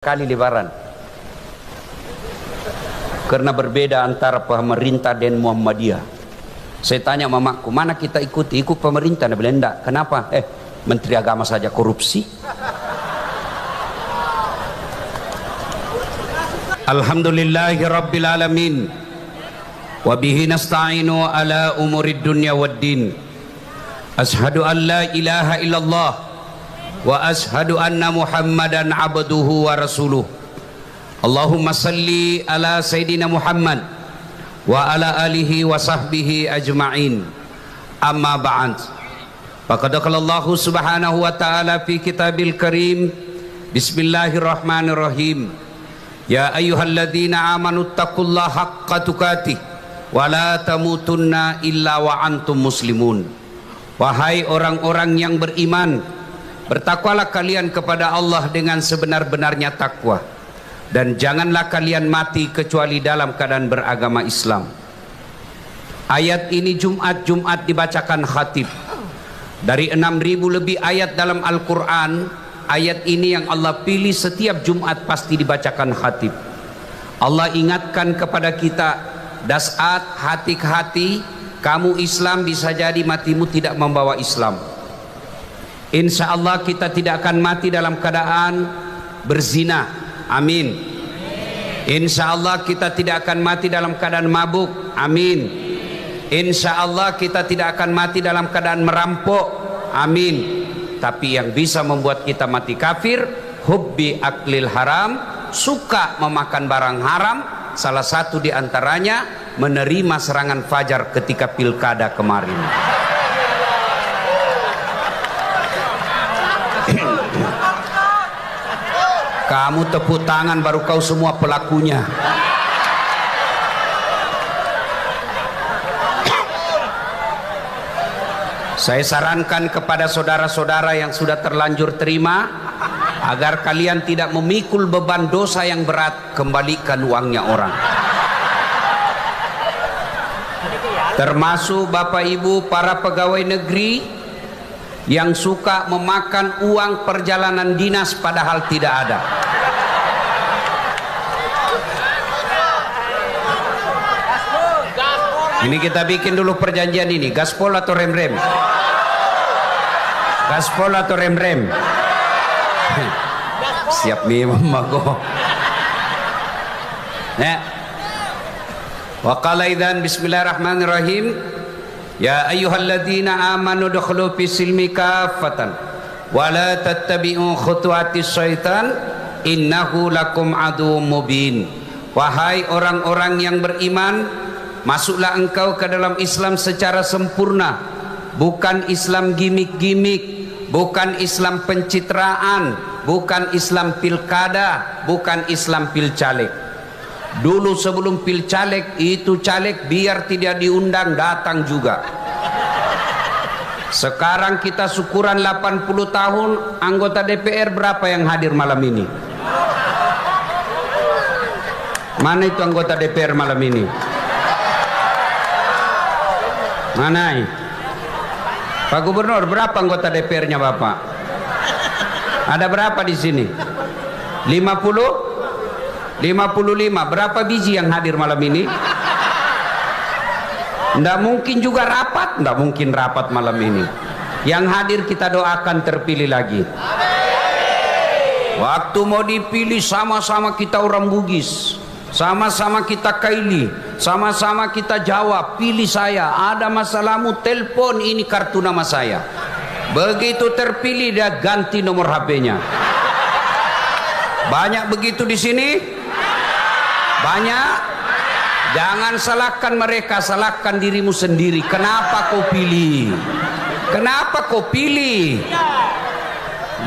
kali lebaran karena berbeda antara pemerintah dan Muhammadiyah. Saya tanya mamaku, mana kita ikuti? Ikut pemerintah. Dia bilang enggak. Kenapa? Menteri agama saja korupsi. Alhamdulillahi rabbil alamin wa bihi nasta'inu ala umurid dunya waddin. Ashhadu an la ilaha illallah wa ashhadu anna Muhammadan abduhu wa rasuluh. Allahumma salli ala Sayyidina Muhammad wa ala alihi wa sahbihi ajma'in. Amma ba'd. Faqad qala Allah subhanahu wa ta'ala fi kitabil karim. Bismillahirrahmanirrahim. Ya ayyuhalladzina amanu taqullaha haqqa tuqatih wa la tamutunna illa wa antum muslimun. Wahai orang-orang yang beriman, bertakwalah kalian kepada Allah dengan sebenar-benarnya takwa, dan janganlah kalian mati kecuali dalam keadaan beragama Islam. Ayat ini Jumat dibacakan khatib. Dari 6.000 lebih ayat dalam Al-Quran, ayat ini yang Allah pilih setiap Jumat pasti dibacakan khatib. Allah ingatkan kepada kita, dasat hati ke hati, kamu Islam bisa jadi matimu tidak membawa Islam. Insya Allah kita tidak akan mati dalam keadaan berzina, amin. Insya Allah kita tidak akan mati dalam keadaan mabuk, amin. Insya Allah kita tidak akan mati dalam keadaan merampok, amin. Tapi yang bisa membuat kita mati kafir, hubbi aklil haram, suka memakan barang haram. Salah satu diantaranya menerima serangan fajar ketika pilkada kemarin. Kamu tepuk tangan baru kau semua pelakunya. Saya sarankan kepada saudara-saudara yang sudah terlanjur terima, agar kalian tidak memikul beban dosa yang berat, kembalikan uangnya orang. Termasuk Bapak Ibu para pegawai negeri yang suka memakan uang perjalanan dinas padahal tidak ada. Ini kita bikin dulu perjanjian ini, gaspol atau rem-rem? Gaspol atau rem-rem? Siap nih mamaku. Nah, wa qala idzan bismillahirrahmanirrahim. Ya ayyuhalladzina amanu dukhulu fis silmi kaffatan wa la tattabi'u khutuwatis syaitan innahu lakum aduwwum mubin. Wahai orang-orang yang beriman, masuklah engkau ke dalam Islam secara sempurna, bukan Islam gimik-gimik, bukan Islam pencitraan, bukan Islam pilkada, bukan Islam pilcaleg. Dulu sebelum pilcaleg itu caleg biar tidak diundang datang juga. Sekarang kita syukuran 80 tahun, anggota DPR berapa yang hadir malam ini? Mana itu anggota DPR malam ini? Mana? Pak Gubernur, berapa anggota DPR-nya Bapak? Ada berapa di sini? 50? 55. Berapa biji yang hadir malam ini? Tidak mungkin juga rapat. Tidak mungkin rapat malam ini. Yang hadir kita doakan terpilih lagi. Waktu mau dipilih sama-sama kita orang Bugis, sama-sama kita kaili, sama-sama kita jawab, pilih saya. Ada masalahmu, telepon, ini kartu nama saya. Begitu terpilih dia ganti nomor HP-nya. Banyak begitu di sini? Banyak? Jangan salahkan mereka, salahkan dirimu sendiri. Kenapa kau pilih? Kenapa kau pilih?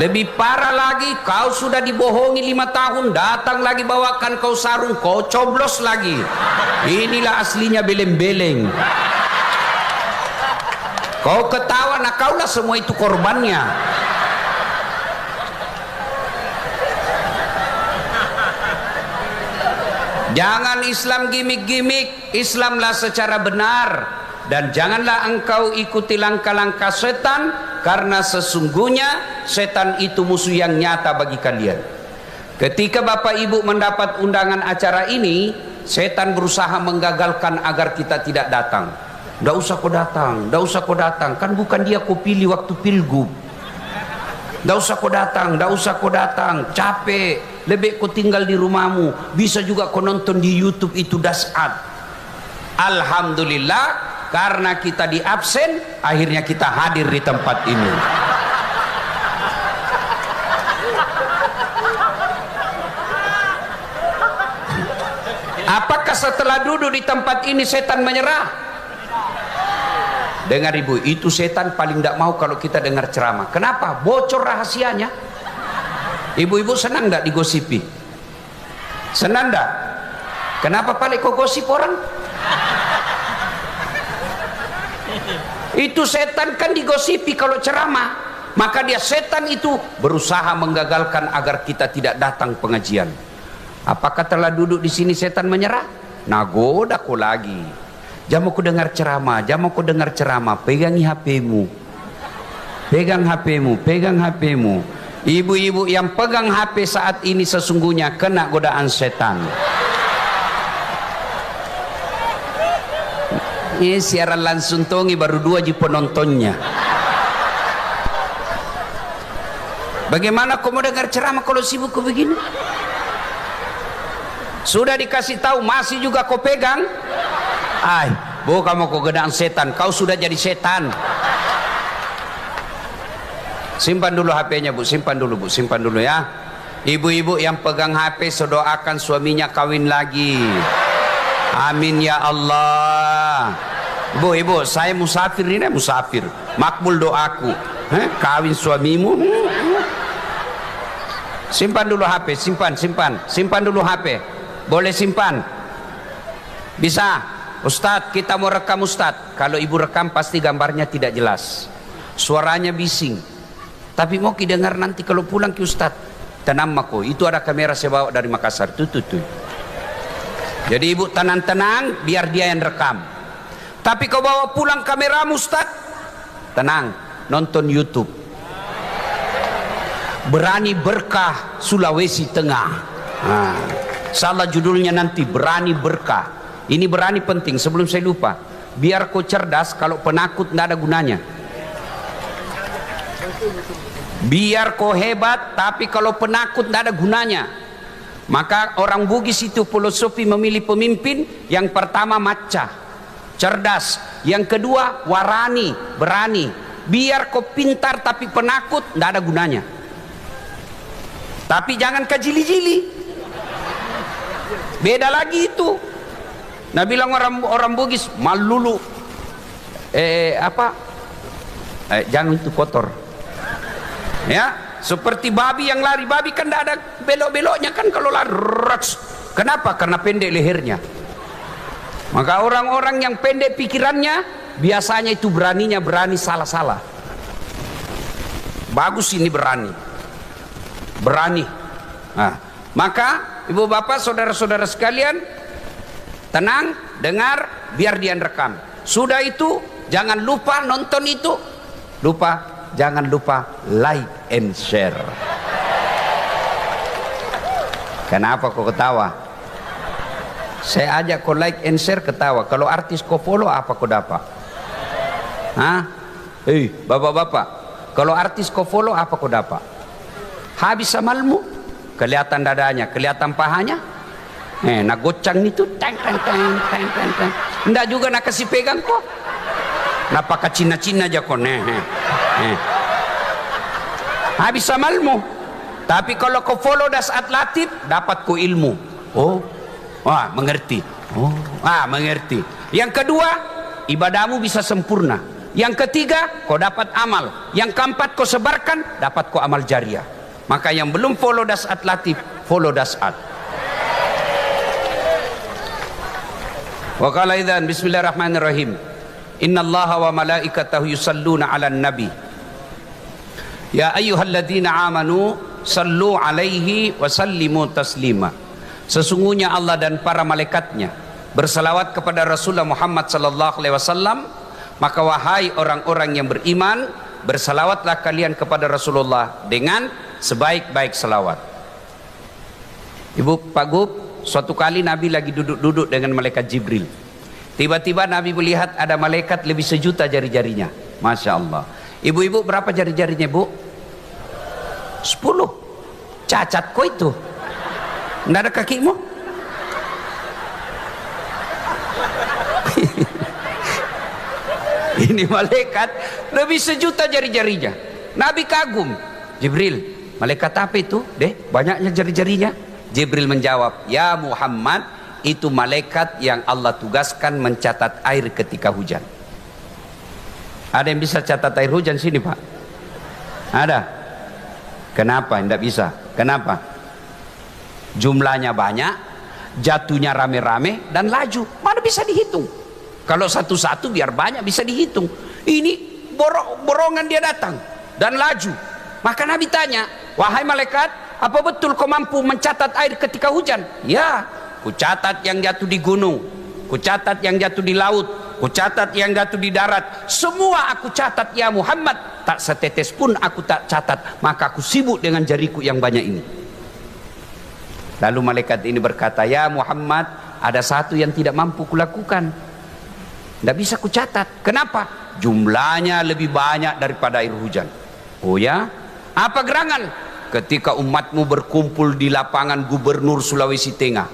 Lebih parah lagi, kau sudah dibohongi 5 tahun, datang lagi bawakan kau sarung, kau coblos lagi. Inilah aslinya beleng-beleng. Kau ketawa, nah kaulah semua itu korbannya. Jangan Islam gimik-gimik, Islamlah secara benar. Dan janganlah engkau ikuti langkah-langkah setan, karena sesungguhnya setan itu musuh yang nyata bagi kalian. Ketika Bapak Ibu mendapat undangan acara ini, setan berusaha menggagalkan agar kita tidak datang. Nggak usah kau datang, nggak usah kau datang, kan bukan dia kau pilih waktu pilgub. Nggak usah kau datang, nggak usah kau datang, capek, lebih kau tinggal di rumahmu, bisa juga kau nonton di YouTube itu dasat. Alhamdulillah, karena kita di absen, akhirnya kita hadir di tempat ini. Apakah setelah duduk di tempat ini setan menyerah? Dengar ibu, itu setan paling tidak mau kalau kita dengar ceramah. Kenapa? Bocor rahasianya. Ibu-ibu senang tidak digosipi? Senang tidak? Kenapa paling kau gosip orang? Itu setan kan digosipi kalau ceramah. Maka dia setan itu berusaha menggagalkan agar kita tidak datang pengajian. Apakah telah duduk di sini setan menyerah? Nagoda kau lagi. Jangan kau dengar ceramah, jangan kau dengar ceramah. Pegangi HP-mu, pegang HP-mu, pegang HP-mu. Ibu-ibu yang pegang HP saat ini sesungguhnya kena godaan setan. Ini siaran langsung tongi baru 2 ji penontonnya. Bagaimana kau mau dengar ceramah kalau sibuk kau begini? Sudah dikasih tahu masih juga kau pegang. Ay, bu kamu kau godaan setan, kau sudah jadi setan. Simpan dulu HP-nya bu, simpan dulu bu, simpan dulu ya. Ibu-ibu yang pegang HP sedoakan suaminya kawin lagi. Amin ya Allah. Bu, ibu, saya musafir ini, musafir. Makbul doaku. Kawin suamimu. Simpan dulu HP, simpan, simpan, simpan dulu HP. Boleh simpan? Bisa? Ustadz, kita mau rekam Ustadz. Kalau ibu rekam pasti gambarnya tidak jelas, suaranya bising. Tapi mau didengar nanti kalau pulang ke Ustadz. Tenang mako, itu ada kamera saya bawa dari Makassar. Tuh. Jadi ibu tenang-tenang, biar dia yang rekam. Tapi kau bawa pulang kameramu Ustadz, tenang, nonton YouTube. Berani Berkah Sulawesi Tengah. Nah, salah judulnya nanti, Berani Berkah. Ini berani penting, sebelum saya lupa. Biar kau cerdas, kalau penakut tidak ada gunanya. Biar kau hebat, tapi kalau penakut tidak ada gunanya. Maka orang Bugis itu filosofi memilih pemimpin. Yang pertama maca, cerdas. Yang kedua warani, berani. Biar kau pintar tapi penakut, tidak ada gunanya. Tapi jangan kejili-jili. Beda lagi itu. Nah bilang orang Bugis malulu. Jangan itu kotor. Ya, seperti babi yang lari. Babi kan tidak ada belok-beloknya kan kalau lari. Kenapa? Karena pendek lehernya. Maka orang-orang yang pendek pikirannya biasanya itu beraninya berani salah-salah. Bagus ini berani. Berani. Nah, maka ibu bapak saudara-saudara sekalian, tenang, dengar, biar dia rekam. Sudah itu jangan lupa nonton itu. Jangan lupa like and share. Kenapa kau ketawa? Saya ajak kau like and share ketawa. Kalau artis kau follow apa kau dapat? Hah? Bapak-bapak, kalau artis kau follow apa kau dapat? Habis amalmu, kelihatan dadanya, kelihatan pahanya. Nak gocang itu, teng. Nggak juga nak kasih pegang kok. Nak pakai Cina-Cina aja kok. Habis amalmu. Tapi kalau kau follow dasat latif, dapat kau ilmu. Mengerti. Mengerti. Yang kedua, ibadahmu bisa sempurna. Yang ketiga, kau dapat amal. Yang keempat, kau sebarkan, dapat kau amal jariah. Maka yang belum follow dasat latif, follow dasat. Wa qala idzan bismillahirrahmanirrahim. Innallaha wa malaikatahu yusalluna 'alan nabi. Ya ayyuhalladzina amanu sallu 'alaihi wa sallimu taslima. Sesungguhnya Allah dan para malaikatnya bersalawat kepada Rasulullah Muhammad sallallahu alaihi wasallam. Maka wahai orang-orang yang beriman, bersalawatlah kalian kepada Rasulullah dengan sebaik-baik selawat. Ibu, Pak Gub, suatu kali Nabi lagi duduk-duduk dengan malaikat Jibril. Tiba-tiba Nabi melihat ada malaikat lebih 1.000.000 jari-jarinya. Masya Allah. Ibu-ibu berapa jari-jarinya, Bu? 10. Cacat kok itu? Nggak ada kakimu? Ini malaikat lebih 1.000.000 jari-jarinya. Nabi kagum. Jibril, malaikat apa itu? Deh, banyaknya jari-jarinya. Jibril menjawab, ya Muhammad, itu malaikat yang Allah tugaskan mencatat air ketika hujan. Ada yang bisa catat air hujan sini, Pak? Ada? Kenapa tidak bisa? Kenapa? Jumlahnya banyak, jatuhnya rame-rame, dan laju. Mana bisa dihitung? Kalau satu-satu biar banyak bisa dihitung. Ini borongan dia datang dan laju. Maka Nabi tanya, wahai malaikat, apa betul kau mampu mencatat air ketika hujan? Ya, ku catat yang jatuh di gunung, ku catat yang jatuh di laut, ku catat yang jatuh di darat. Semua aku catat ya Muhammad. Tak setetes pun aku tak catat. Maka aku sibuk dengan jariku yang banyak ini. Lalu malaikat ini berkata, ya Muhammad, ada satu yang tidak mampu kulakukan. Tidak bisa ku catat. Kenapa? Jumlahnya lebih banyak daripada air hujan. Oh ya? Apa gerangan? Ketika umatmu berkumpul di lapangan Gubernur Sulawesi Tengah,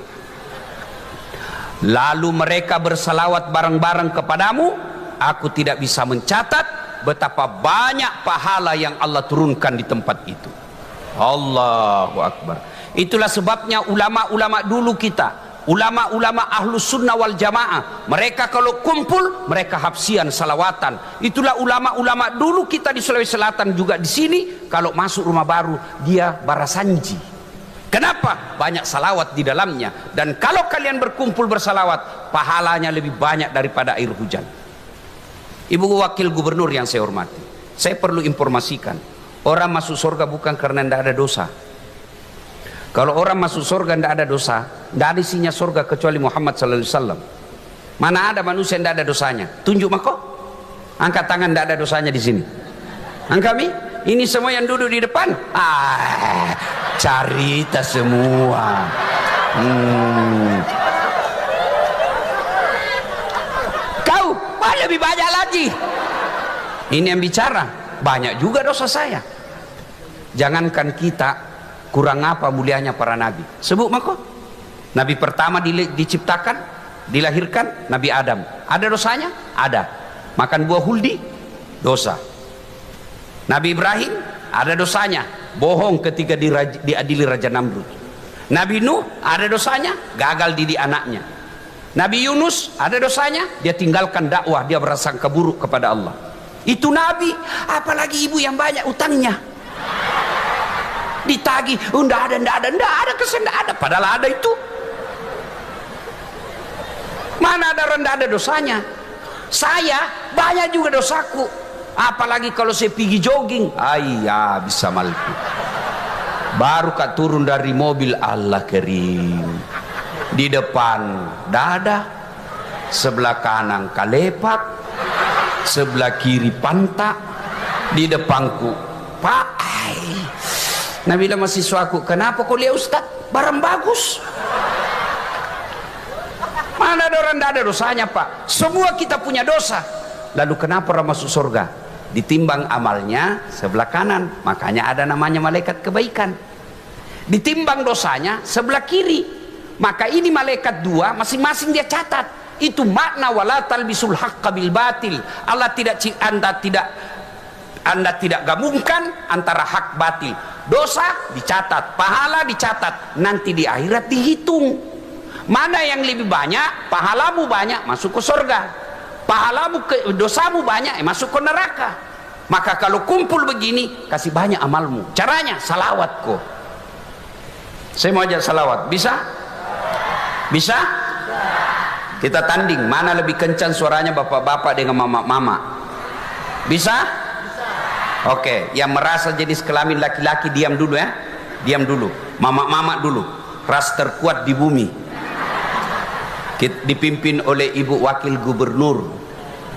lalu mereka bersalawat bareng-bareng kepadamu, aku tidak bisa mencatat betapa banyak pahala yang Allah turunkan di tempat itu. Allahu Akbar. Itulah sebabnya ulama-ulama dulu kita, ulama-ulama ahlus sunnah wal jamaah, mereka kalau kumpul mereka hafsian salawatan. Itulah ulama-ulama dulu kita di Sulawesi Selatan juga di sini. Kalau masuk rumah baru dia barasanji. Kenapa? Banyak salawat di dalamnya. Dan kalau kalian berkumpul bersalawat, pahalanya lebih banyak daripada air hujan. Ibu Wakil Gubernur yang saya hormati, saya perlu informasikan, orang masuk surga bukan karena tidak ada dosa. Kalau orang masuk surga tidak ada dosa, tidak ada isinya surga kecuali Muhammad sallallahu alaihi wasallam. Mana ada manusia yang tidak ada dosanya? Tunjuk mako. Angkat tangan tidak ada dosanya di sini. Angkat mi. Ini semua yang duduk di depan. Carita semua. Kau lebih banyak lagi. Ini yang bicara. Banyak juga dosa saya. Jangankan kita, kurang apa mulianya para nabi. Sebut mako. Nabi pertama diciptakan, dilahirkan, Nabi Adam. Ada dosanya? Ada. Makan buah huldi, dosa. Nabi Ibrahim, ada dosanya, bohong ketika diadili Raja Namrud. Nabi Nuh, ada dosanya, gagal didik anaknya. Nabi Yunus, ada dosanya, dia tinggalkan dakwah, dia berasangka buruk kepada Allah. Itu Nabi, apalagi ibu yang banyak utangnya. Ditagih, enggak ada kesan, enggak ada, padahal ada itu. Mana ada rendah ada dosanya? Saya banyak juga dosaku. Apalagi kalau saya pergi jogging, ayah bisa malku. Baru kak turun dari mobil, Allah kering. Di depan dada, sebelah kanan kalepak, sebelah kiri pantat, di depanku Pak. Nabi bilang mahasiswaku, kenapa kau lihat Ustaz? Barang bagus. Mana ada orang tidak ada dosanya Pak? Semua kita punya dosa. Lalu kenapa orang masuk surga? Ditimbang amalnya sebelah kanan, makanya ada namanya malaikat kebaikan. Ditimbang dosanya sebelah kiri, maka ini malaikat dua, masing-masing dia catat. Itu makna wala talbisul haqqa bil batil. Anda tidak gabungkan antara hak batil. Dosa dicatat, pahala dicatat, nanti di akhirat dihitung. Mana yang lebih banyak, pahalamu banyak, masuk ke surga. Pahalamu dosamu banyak, masuk ke neraka. Maka kalau kumpul begini, kasih banyak amalmu. Caranya salawat kok. Saya mau ajak salawat, bisa? Bisa? Kita tanding mana lebih kencang suaranya bapak-bapak dengan mama-mama. Bisa? Oke, yang merasa jenis kelamin laki-laki diam dulu ya. Diam dulu. Mama-mama dulu. Ras terkuat di bumi. Dipimpin oleh Ibu Wakil Gubernur,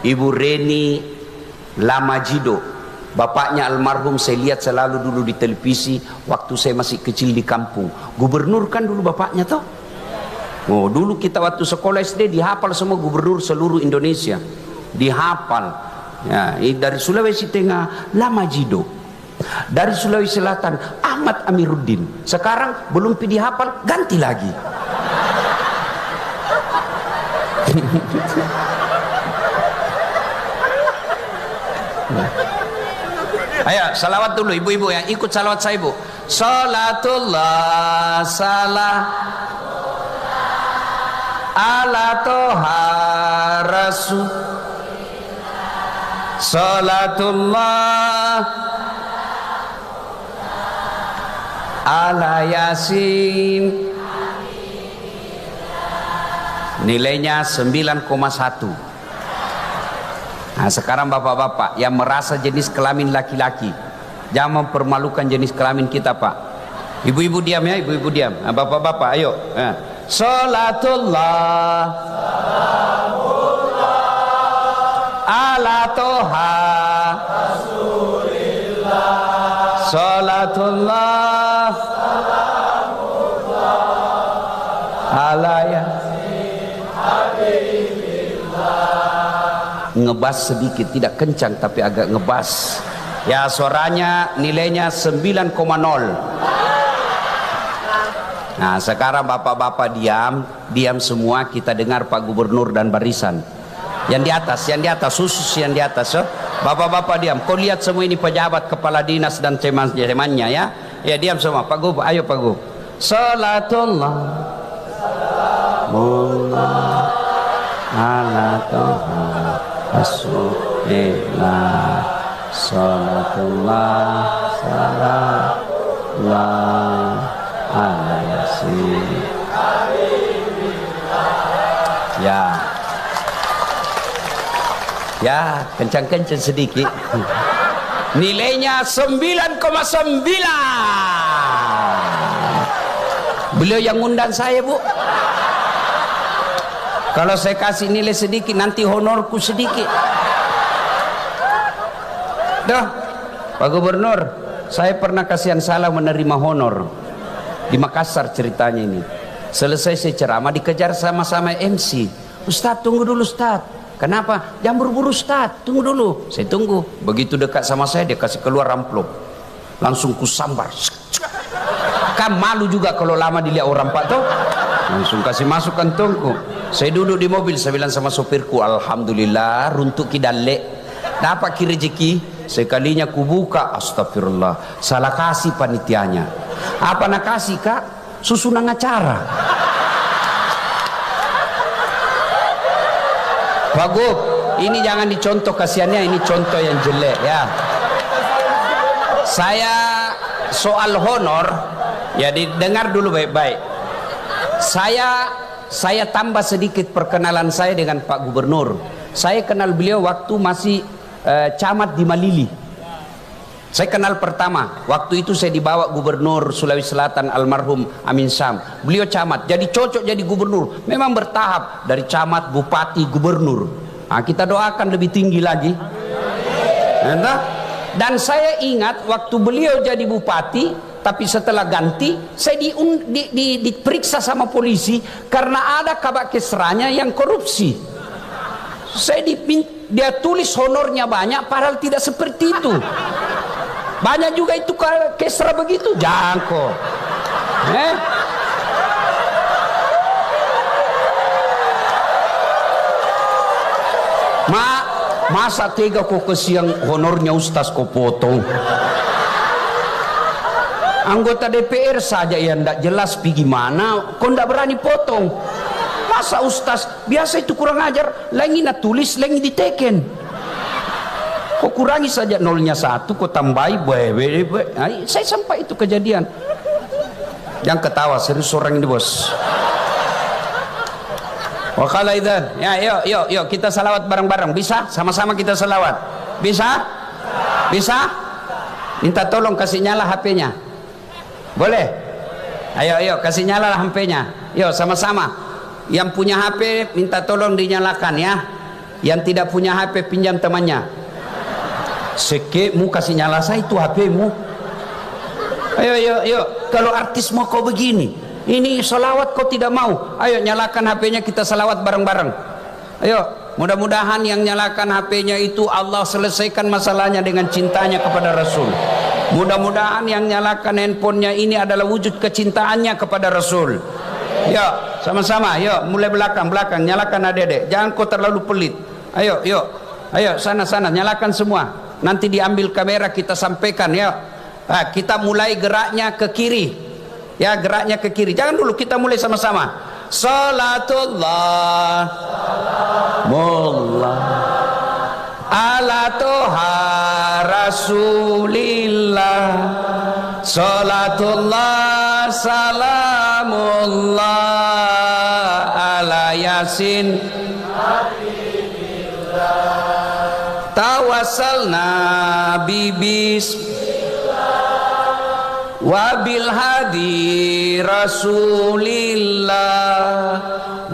Ibu Reni Lamajido. Bapaknya almarhum saya lihat selalu dulu di televisi waktu saya masih kecil di kampung. Gubernur kan dulu bapaknya toh. Oh, dulu kita waktu sekolah SD dihafal semua gubernur seluruh Indonesia. Dihafal. Ya, dari Sulawesi Tengah Lama Jido. Dari Sulawesi Selatan Ahmad Amiruddin. Sekarang belum dihafal, ganti lagi. Ayo salawat dulu ibu-ibu ya, ikut salawat saya ibu. Salatullah salam ala toha rasul. Salatullah ala yasin. Nilainya 9,1. Nah sekarang bapak-bapak yang merasa jenis kelamin laki-laki, jangan mempermalukan jenis kelamin kita pak. Ibu-ibu diam ya, ibu-ibu diam. Nah, bapak-bapak ayo. Salatullah ala toha Rasulillah. Salatullah ala yasin habibillah. Ngebas sedikit, tidak kencang tapi agak ngebas ya, suaranya nilainya 9,0. Nah sekarang bapak-bapak diam semua, kita dengar Pak Gubernur dan barisan yang di atas, khusus yang di atas. Bapak-bapak diam, kau lihat semua ini pejabat, kepala dinas dan teman-temannya ya. Ya diam semua. Pak Gub, ayo Pak Gub. Salatullah ala toha Rasulillah. Salatullah salamullah ala yasin. Ya kencang-kencang sedikit. Nilainya 9,9. Beliau yang ngundang saya bu. Kalau saya kasih nilai sedikit nanti honorku sedikit. Dah Pak Gubernur, saya pernah kasihan salah menerima honor di Makassar ceritanya ini. Selesai saya ceramah dikejar sama-sama MC. Ustadz tunggu dulu Ustadz. Kenapa? Jangan buru-buru Ustadz, tunggu dulu. Saya tunggu. Begitu dekat sama saya dia kasih keluar amplop. Langsung kusambar. Kan malu juga kalau lama dilihat orang Pak tuh. Langsung kasih masuk kantongku. Saya duduk di mobil, saya bilang sama sopirku, alhamdulillah runtuk kidale. Dapat ki rezeki. Sekalinya kubuka, astagfirullah, salah kasih panitianya. Apa nak kasih kak? Susunan acara. Bagus, ini jangan dicontoh kasihannya, ini contoh yang jelek ya. Saya soal honor, ya didengar dulu baik-baik. Saya tambah sedikit perkenalan saya dengan Pak Gubernur. Saya kenal beliau waktu masih camat di Malili. Saya kenal pertama, waktu itu saya dibawa Gubernur Sulawesi Selatan almarhum Amin Sam. Beliau camat, jadi cocok jadi gubernur. Memang bertahap dari camat, bupati, gubernur. Nah, kita doakan lebih tinggi lagi. Entah? Dan saya ingat waktu beliau jadi bupati, tapi setelah ganti, saya diperiksa sama polisi karena ada kabak kesranya yang korupsi. Dia tulis honornya banyak, padahal tidak seperti itu. Banyak juga itu kesra begitu, jangko. Masa tega kok kesiang honornya Ustaz kok potong. Anggota DPR saja yang tidak jelas gimana, kok tidak berani potong. Masa Ustaz, biasa itu kurang ajar, lagi nak tulis, lagi diteken. Kok kurangi saja nolnya 1, kok tambahi saya sampai itu kejadian. Jangan ketawa, serius orang ini bos. Wakala idan, ya yuk kita salawat bareng-bareng, bisa? Sama-sama kita salawat, bisa? Bisa? Minta tolong kasih nyala HP-nya, boleh? Ayo kasih nyala HP-nya, yuk sama-sama. Yang punya HP minta tolong dinyalakan ya. Yang tidak punya HP pinjam temannya. Sekemu kasih nyala saya itu HP-mu. Ayo, kalau artis mau kau begini, ini salawat kau tidak mau, ayo nyalakan HP-nya, kita salawat bareng-bareng. Ayo, mudah-mudahan yang nyalakan HP-nya itu Allah selesaikan masalahnya dengan cintanya kepada Rasul. Mudah-mudahan yang nyalakan handphonenya ini adalah wujud kecintaannya kepada Rasul. Yuk, sama-sama, yuk, mulai belakang, nyalakan adek-adek, jangan kau terlalu pelit. Ayo, sana, nyalakan semua. Nanti diambil kamera, kita sampaikan, ya. Nah, kita mulai geraknya ke kiri, ya, geraknya ke kiri. Jangan dulu, kita mulai sama-sama. Salatullah mullah ala toha rasulillah, salatullah salamullah ala yasin tawassalna bibis wabil hadi rasulillah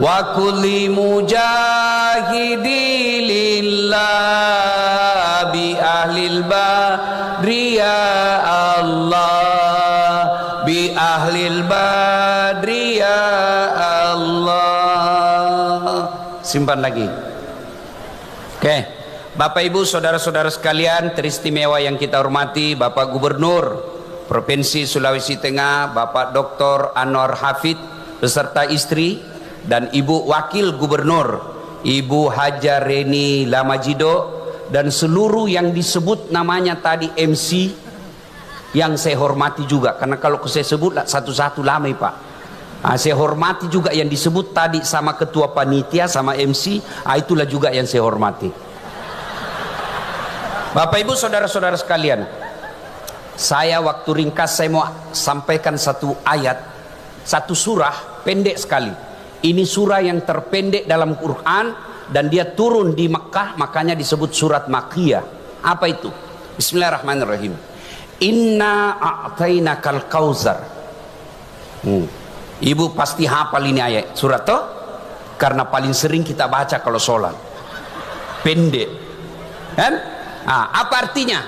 wa kulli mujahidilillah bi ahlil badri ya Allah, bi ahlil badri ya Allah. Simpan lagi. Oke, Bapak Ibu saudara-saudara sekalian teristimewa yang kita hormati, Bapak Gubernur Provinsi Sulawesi Tengah, Bapak Dr. Anwar Hafid beserta istri, dan Ibu Wakil Gubernur Ibu Haja Reni Lamajido, dan seluruh yang disebut namanya tadi MC yang saya hormati juga, karena kalau saya sebut satu-satu lama Pak. Saya hormati juga yang disebut tadi sama ketua panitia sama MC, itulah juga yang saya hormati. Bapak Ibu saudara-saudara sekalian, saya waktu ringkas saya mau sampaikan satu ayat, satu surah pendek sekali. Ini surah yang terpendek dalam Quran dan dia turun di Mekah, makanya disebut surat Makkiyah. Apa itu? Bismillahirrahmanirrahim. Inna a'tainakal kautsar. Ibu pasti hafal ini ayat surat toh, karena paling sering kita baca kalau sholat. Pendek, kan? Apa artinya?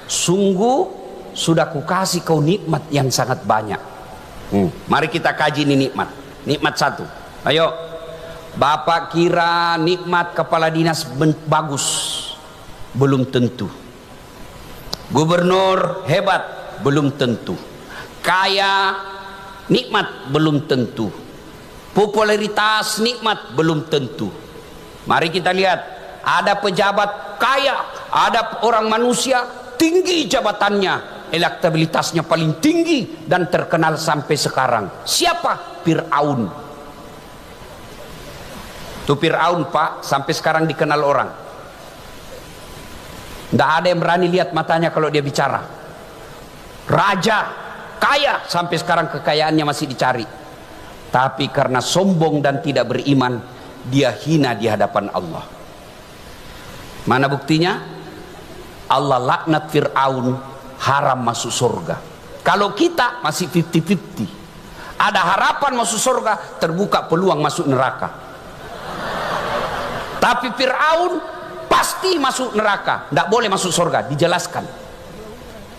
Sungguh sudah kukasih kau nikmat yang sangat banyak. Mari kita kaji ini nikmat. Nikmat satu. Ayo, Bapak kira nikmat kepala dinas bagus? Belum tentu. Gubernur hebat? Belum tentu. Kaya nikmat? Belum tentu. Popularitas nikmat? Belum tentu. Mari kita lihat, ada pejabat kaya, ada orang manusia tinggi jabatannya, elektabilitasnya paling tinggi dan terkenal sampai sekarang. Siapa? Fir'aun. Itu Fir'aun Pak, sampai sekarang dikenal orang. Tidak ada yang berani lihat matanya kalau dia bicara. Raja kaya, sampai sekarang kekayaannya masih dicari. Tapi karena sombong dan tidak beriman, dia hina di hadapan Allah. Mana buktinya? Allah laknat Fir'aun, haram masuk surga. Kalau kita masih 50-50, ada harapan masuk surga, terbuka peluang masuk neraka. Tapi Fir'aun pasti masuk neraka, tidak boleh masuk surga. Dijelaskan.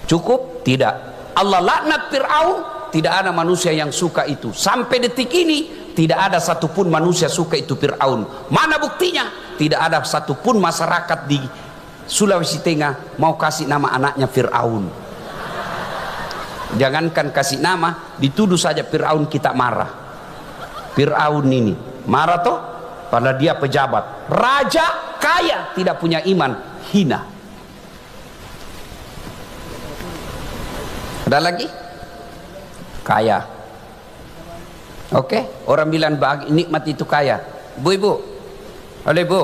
Cukup? Tidak. Allah laknat Fir'aun, tidak ada manusia yang suka itu. Sampai detik ini tidak ada satupun manusia suka itu Fir'aun. Mana buktinya? Tidak ada satupun masyarakat di Sulawesi Tengah mau kasih nama anaknya Fir'aun. Jangankan kasih nama, dituduh saja Fir'aun kita marah. Fir'aun ini marah toh, padahal dia pejabat, raja kaya, tidak punya iman, hina. Ada lagi? Kaya. Oke, orang bilang nikmat itu kaya. Ibu, halo ibu,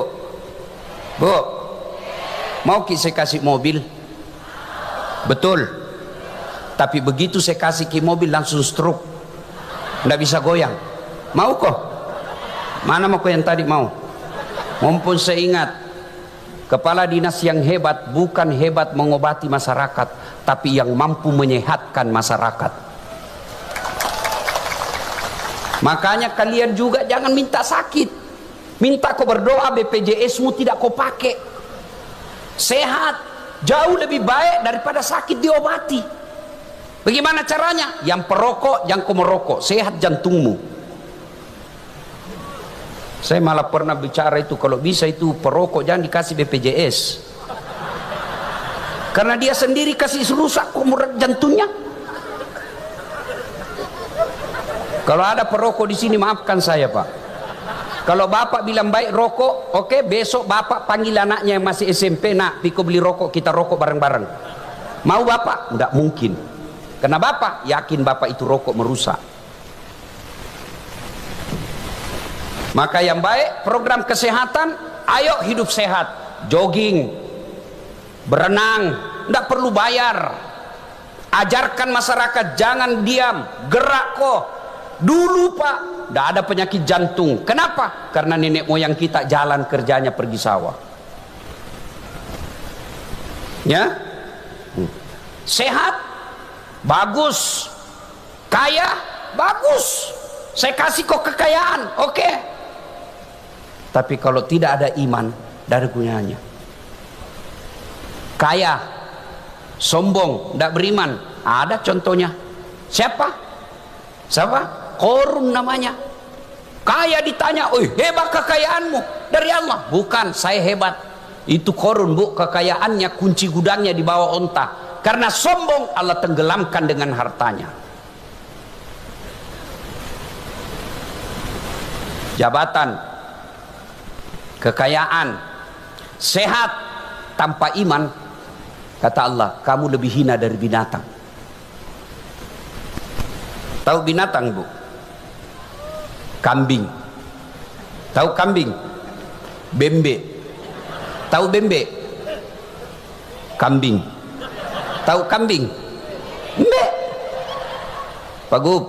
bu, mau saya kasih mobil? Betul. Tapi begitu saya kasih ke mobil langsung stroke, nggak bisa goyang. Mau kok? Mana mau kok yang tadi mau? Mumpun saya ingat, kepala dinas yang hebat bukan hebat mengobati masyarakat, tapi yang mampu menyehatkan masyarakat. Makanya kalian juga jangan minta sakit, minta kau berdoa BPJS-mu tidak kau pakai, sehat. jauh lebih baik daripada sakit diobati. Bagaimana caranya? Yang perokok jangan kau merokok, sehat jantungmu. Saya malah pernah bicara itu, kalau bisa itu perokok jangan dikasih BPJS, karena dia sendiri kasih rusak jantungnya. Kalau ada perokok di sini maafkan saya Pak. Kalau bapak bilang baik rokok, oke, besok bapak panggil anaknya yang masih SMP, nak Piko beli rokok, kita rokok bareng-bareng. Mau bapak? Tidak mungkin, karena bapak yakin bapak itu rokok merusak. Maka yang baik program kesehatan, ayo hidup sehat, jogging, berenang, tidak perlu bayar. Ajarkan masyarakat jangan diam, gerak kok. Dulu Pak, tidak ada penyakit jantung. Kenapa? Karena nenek moyang kita jalan kerjanya pergi sawah. Ya, sehat, bagus. Kaya, bagus. Saya kasih kok kekayaan, oke. Tapi kalau tidak ada iman, tidak ada gunanya. Kaya, sombong, tidak beriman. Ada contohnya. Siapa? Korun namanya. Kaya ditanya, "Oh, hebat kekayaanmu dari Allah." Bukan, saya hebat. Itu korun, Bu, kekayaannya kunci gudangnya di bawah onta. Karena sombong Allah tenggelamkan dengan hartanya. Jabatan, kekayaan, sehat tanpa iman, kata Allah, kamu lebih hina dari binatang. Tahu binatang, Bu? Kambing. Tahu kambing? Bembe. Tahu bembe? Kambing. Tahu kambing? Bembe. Pak Gub,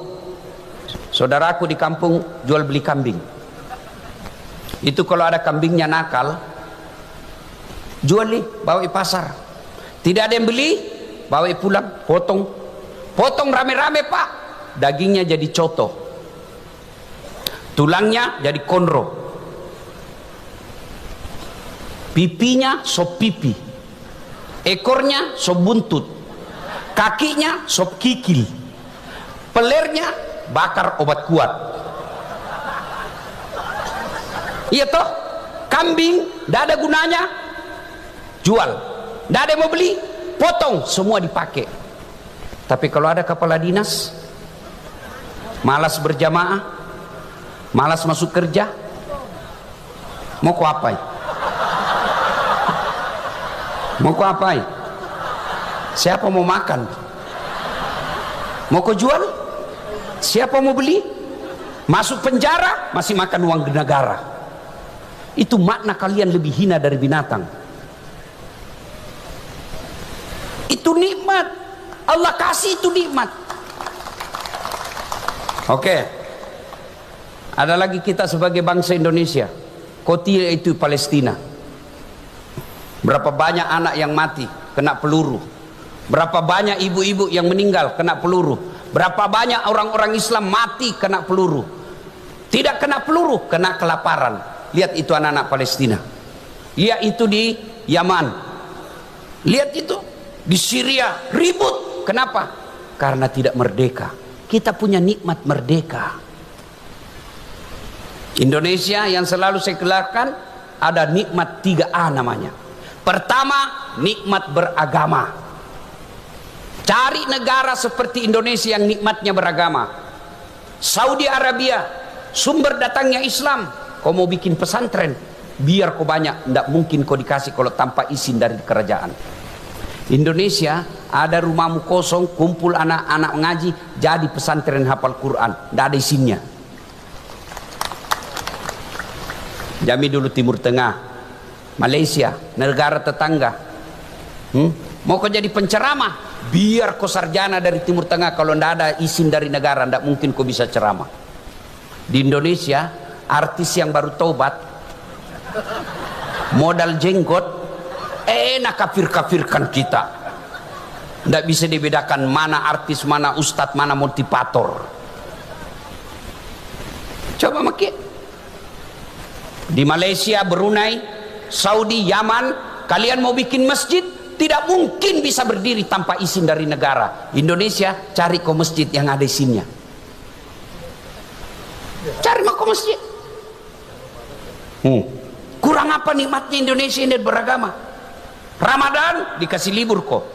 saudaraku di kampung jual beli kambing. Itu kalau ada kambingnya nakal, jual nih, bawa ke pasar. Tidak ada yang beli, bawa pulang, potong. Potong rame-rame Pak. Dagingnya jadi coto, tulangnya jadi konro, pipinya sop pipi, ekornya sop buntut, kakinya sop kikil, pelernya bakar obat kuat. Iya toh, kambing tidak ada gunanya, jual, tidak ada yang mau beli, potong, semua dipakai. Tapi kalau ada kepala dinas, malas berjamaah, malas masuk kerja, mau ku apai? Mau ku apai? Siapa mau makan? Mau ku jual? Siapa mau beli? Masuk penjara, masih makan uang negara. Itu makna kalian lebih hina dari binatang. Itu nikmat, Allah kasih itu nikmat. Oke, ada lagi kita sebagai bangsa Indonesia, koti itu Palestina. Berapa banyak anak yang mati kena peluru, berapa banyak ibu-ibu yang meninggal kena peluru, berapa banyak orang-orang Islam mati kena peluru. Tidak kena peluru, kena kelaparan. Lihat itu anak-anak Palestina, lihat itu di Yaman, lihat itu di Syria ribut. Kenapa? Karena tidak merdeka. Kita punya nikmat merdeka. Indonesia yang selalu saya gelarkan ada nikmat 3A namanya. Pertama, nikmat beragama. Cari negara seperti Indonesia yang nikmatnya beragama. Saudi Arabia, sumber datangnya Islam. Kau mau bikin pesantren, biar kau banyak, tidak mungkin kau dikasih kalau tanpa izin dari kerajaan. Indonesia ada rumahmu kosong, kumpul anak-anak ngaji, jadi pesantren hafal Quran, tidak ada izinnya. Jami dulu Timur Tengah, Malaysia, negara tetangga. Mau kau jadi penceramah, biar kau sarjana dari Timur Tengah, kalau tidak ada izin dari negara, tidak mungkin kau bisa ceramah. Di Indonesia, artis yang baru taubat, modal jenggot, enak kafir-kafirkan kita. Tidak bisa dibedakan mana artis, mana ustadz, mana motivator. Coba makin di Malaysia, Brunei, Saudi, Yaman, kalian mau bikin masjid, tidak mungkin bisa berdiri tanpa izin dari negara. Indonesia cari ke masjid yang ada izinnya. Cari mau ke masjid. Kurang apa nikmatnya Indonesia ini beragama? Ramadan dikasih libur kok.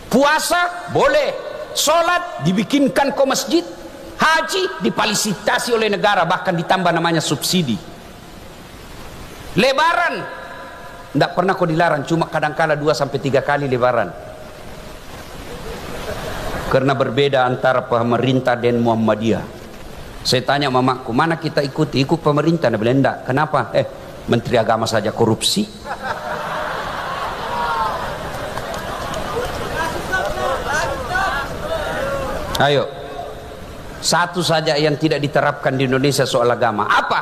Puasa boleh. Sholat dibikinkan ke masjid. Haji difasilitasi oleh negara, bahkan ditambah namanya subsidi. Lebaran tidak pernah kok dilarang, cuma kadang-kala 2-3 kali lebaran. Karena berbeda antara pemerintah dan Muhammadiyah. Saya tanya mamaku, mana kita ikuti? Ikut pemerintah. Dia bilang enggak. Kenapa? Menteri agama saja korupsi. Ayo, satu saja yang tidak diterapkan di Indonesia soal agama. Apa?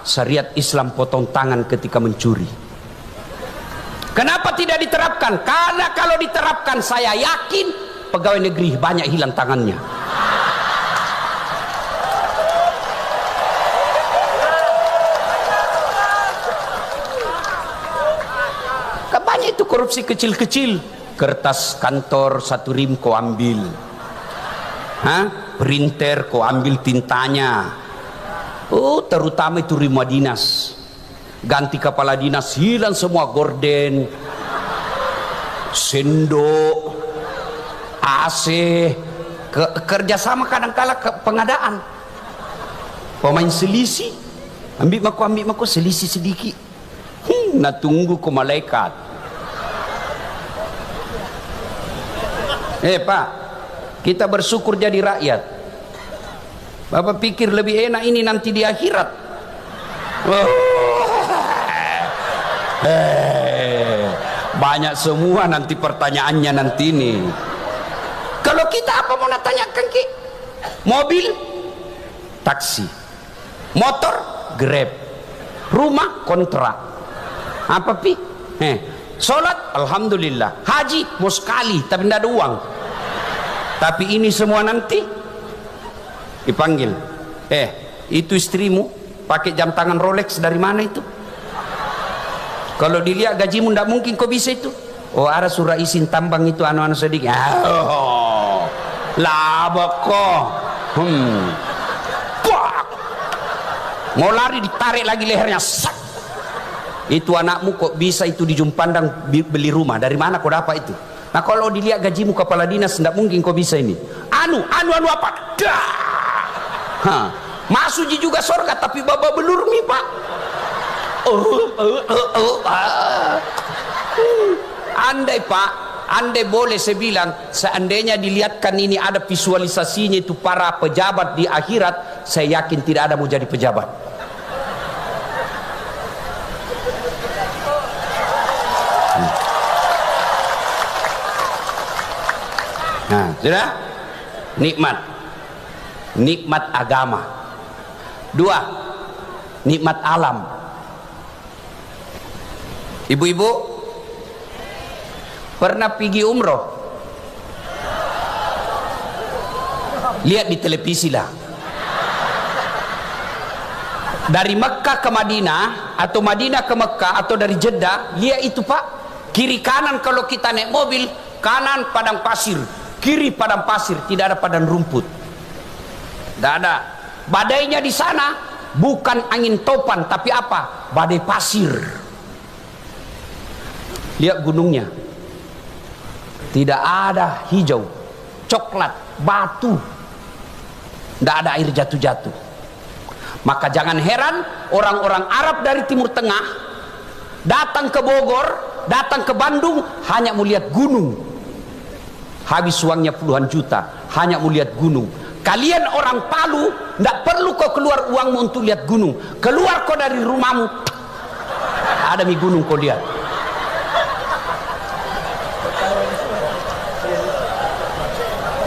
Syariat Islam potong tangan ketika mencuri. Kenapa tidak diterapkan? Karena kalau diterapkan, saya yakin pegawai negeri banyak hilang tangannya. Banyak itu korupsi kecil-kecil. Kertas kantor 1 rim kau ambil. Printer kau ambil tintanya. Terutama itu rumah dinas. Ganti kepala dinas hilang semua, gorden, sendok, AC, kerjasama kadang-kala pengadaan. Pemain selisih, ambil maku selisih sedikit. Nah tunggu ke malaikat. Pak, kita bersyukur jadi rakyat. Bapak pikir lebih enak ini nanti di akhirat. Banyak semua nanti pertanyaannya nanti ini. Kalau kita apa mau tanyakan ke? Mobil, taksi, motor, Grab, rumah kontrak. Apa pi? Sholat, alhamdulillah. Haji mau sekali tapi tidak ada uang. Tapi ini semua nanti dipanggil. Itu istrimu pakai jam tangan Rolex dari mana itu? Kalau dilihat gajimu tidak mungkin kau bisa itu. Ada surah izin tambang itu anu-anu sedikit. Labak kok. Mau lari ditarik lagi lehernya. Sak. Itu anakmu kok bisa itu di Jumpandang beli rumah. Dari mana kau dapat itu? Nah kalau dilihat gajimu kepala dinas tidak mungkin kau bisa ini. Anu apa? Masuk juga surga tapi babak belur mi pak. Andai pak, andai boleh saya bilang, seandainya dilihatkan ini ada visualisasinya itu para pejabat di akhirat, saya yakin tidak ada mau jadi pejabat. Nah, sudah? Nikmat agama. 2, nikmat alam. Ibu-ibu pernah pergi umroh? Lihat di televisi lah. Dari Mekah ke Madinah atau Madinah ke Mekah atau dari Jeddah, lihat itu pak. Kiri kanan kalau kita naik mobil, kanan padang pasir, kiri padang pasir, tidak ada padang rumput. Tidak ada. Badainya di sana bukan angin topan tapi apa? Badai pasir. Lihat gunungnya. Tidak ada hijau, coklat, batu. Tidak ada air jatuh-jatuh. Maka jangan heran orang-orang Arab dari Timur Tengah datang ke Bogor, datang ke Bandung hanya melihat gunung. Habis uangnya puluhan juta hanya melihat gunung. Kalian orang Palu tidak perlu kau keluar uangmu untuk lihat gunung. Keluar kau dari rumahmu, ada mi gunung kau lihat.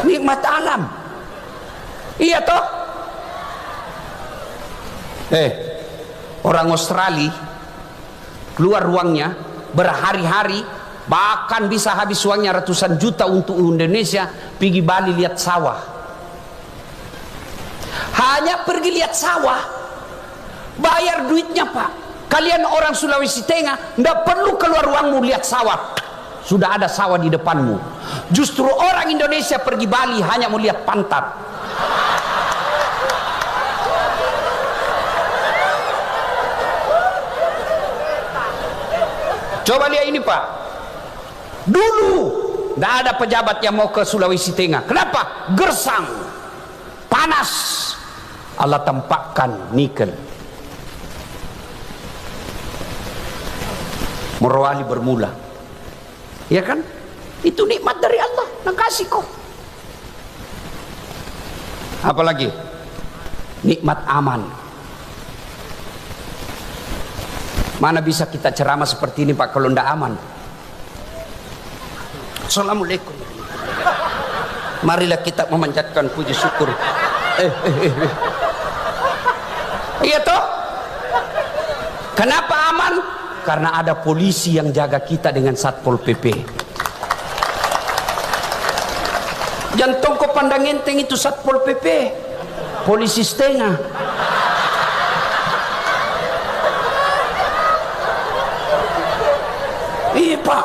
Nikmat alam. Iya toh? Orang Australia keluar uangnya berhari-hari, bahkan bisa habis uangnya ratusan juta untuk Indonesia, pergi Bali lihat sawah. Hanya pergi lihat sawah, bayar duitnya pak. Kalian orang Sulawesi Tengah tidak perlu keluar uangmu lihat sawah. sudah ada sawah di depanmu. Justru orang Indonesia pergi Bali hanya melihat pantat. Coba lihat ini Pak, dulu tidak ada pejabat yang mau ke Sulawesi Tengah. Kenapa? Gersang, panas. Allah tampakkan nikel. Morowali bermula, ya kan? Itu nikmat dari Allah yang kasih kok. Apalagi nikmat aman. Mana bisa kita ceramah seperti ini Pak kalau tidak aman? Assalamualaikum. Marilah kita memanjatkan puji syukur. Iya toh? Kenapa aman? Karena ada polisi yang jaga kita dengan Satpol PP. Jantung kau pandang enteng itu Satpol PP, polisi setengah. Iya Pak,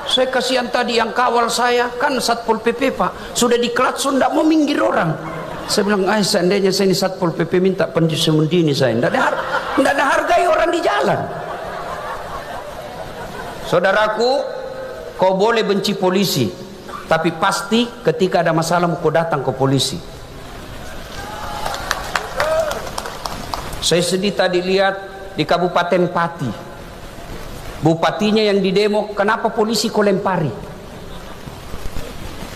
saya kasihan tadi yang kawal saya kan Satpol PP Pak, sudah diklatson tidak mau minggir orang. Saya bilang, seandainya saya ini Satpol PP minta pensiun dini saya, tidak ada hargai orang di jalan. Saudaraku, kau boleh benci polisi, tapi pasti ketika ada masalah kau datang ke polisi. Saya sedih tadi lihat di Kabupaten Pati, bupatinya yang didemo, kenapa polisi kau lempari?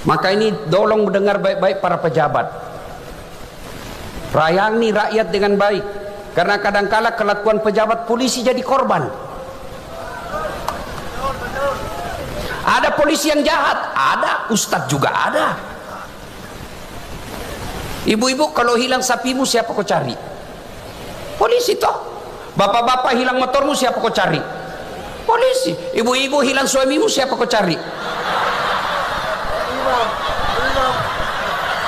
Maka ini tolong mendengar baik-baik para pejabat, rayangi rakyat dengan baik, karena kadangkala kelakuan pejabat polisi jadi korban. Ada polisi yang jahat, ada. Ustadz juga ada. Ibu-ibu kalau hilang sapimu siapa kau cari? Polisi toh. Bapak-bapak hilang motormu siapa kau cari? Polisi. Ibu-ibu hilang suamimu siapa kau cari?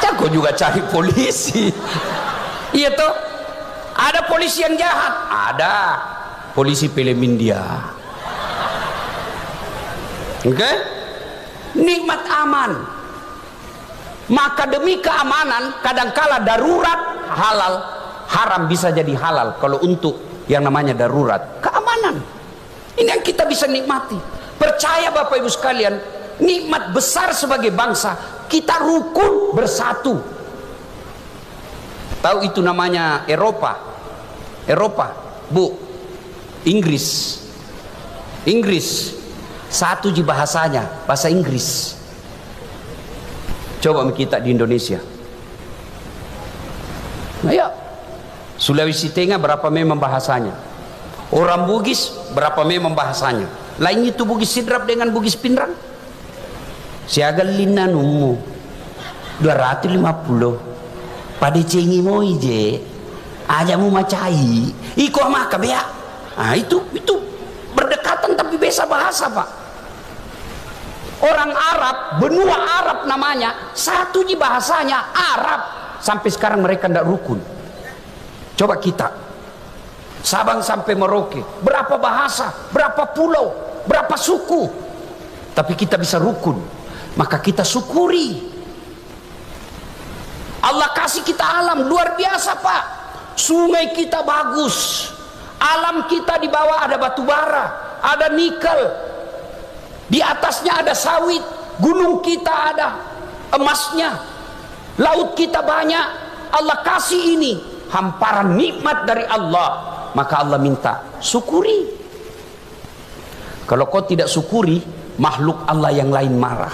Jago juga cari polisi. Iya toh. Ada polisi yang jahat, ada. Polisi film India. Oke? Nikmat aman. Maka demi keamanan kadangkala darurat halal, haram bisa jadi halal kalau untuk yang namanya darurat. Keamanan. Ini yang kita bisa nikmati. Percaya Bapak Ibu sekalian, nikmat besar sebagai bangsa, kita rukun bersatu. Tahu itu namanya Eropa. Eropa, Bu. Inggris. Satu di bahasanya, bahasa Inggris. Coba kita di Indonesia. Nah ya, Sulawesi Tengah berapa memang bahasanya? Orang Bugis berapa memang bahasanya? Lain itu Bugis Sidrap dengan Bugis Pinrang. Siagal linanumu 250. Pada cengi moije, ajamu macai, iko maka bea. Ah itu berdekatan tapi beza bahasa Pak. Orang Arab, benua Arab namanya, satu di bahasanya Arab. Sampai sekarang mereka tidak rukun. Coba kita, Sabang sampai Merauke, berapa bahasa, berapa pulau, berapa suku, tapi kita bisa rukun. Maka kita syukuri. Allah kasih kita alam luar biasa Pak. Sungai kita bagus, alam kita di bawah ada batu bara, ada nikel, di atasnya ada sawit, gunung kita ada emasnya, laut kita banyak. Allah kasih ini hamparan nikmat dari Allah. Maka Allah minta syukuri. Kalau kau tidak syukuri, makhluk Allah yang lain marah.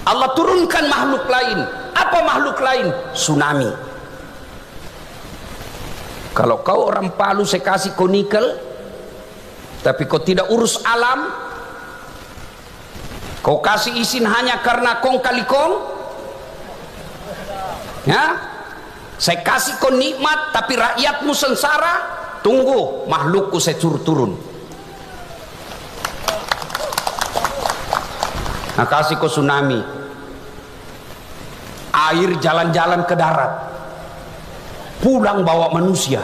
Allah turunkan makhluk lain. Apa makhluk lain? Tsunami. Kalau kau orang Palu saya kasih kau nikel, tapi kau tidak urus alam, kau kasih izin hanya karena kong kali kong, ya, saya kasih kau nikmat tapi rakyatmu sengsara, tunggu makhlukku saya suruh turun. Nah kasih kau tsunami, air jalan-jalan ke darat, pulang bawa manusia.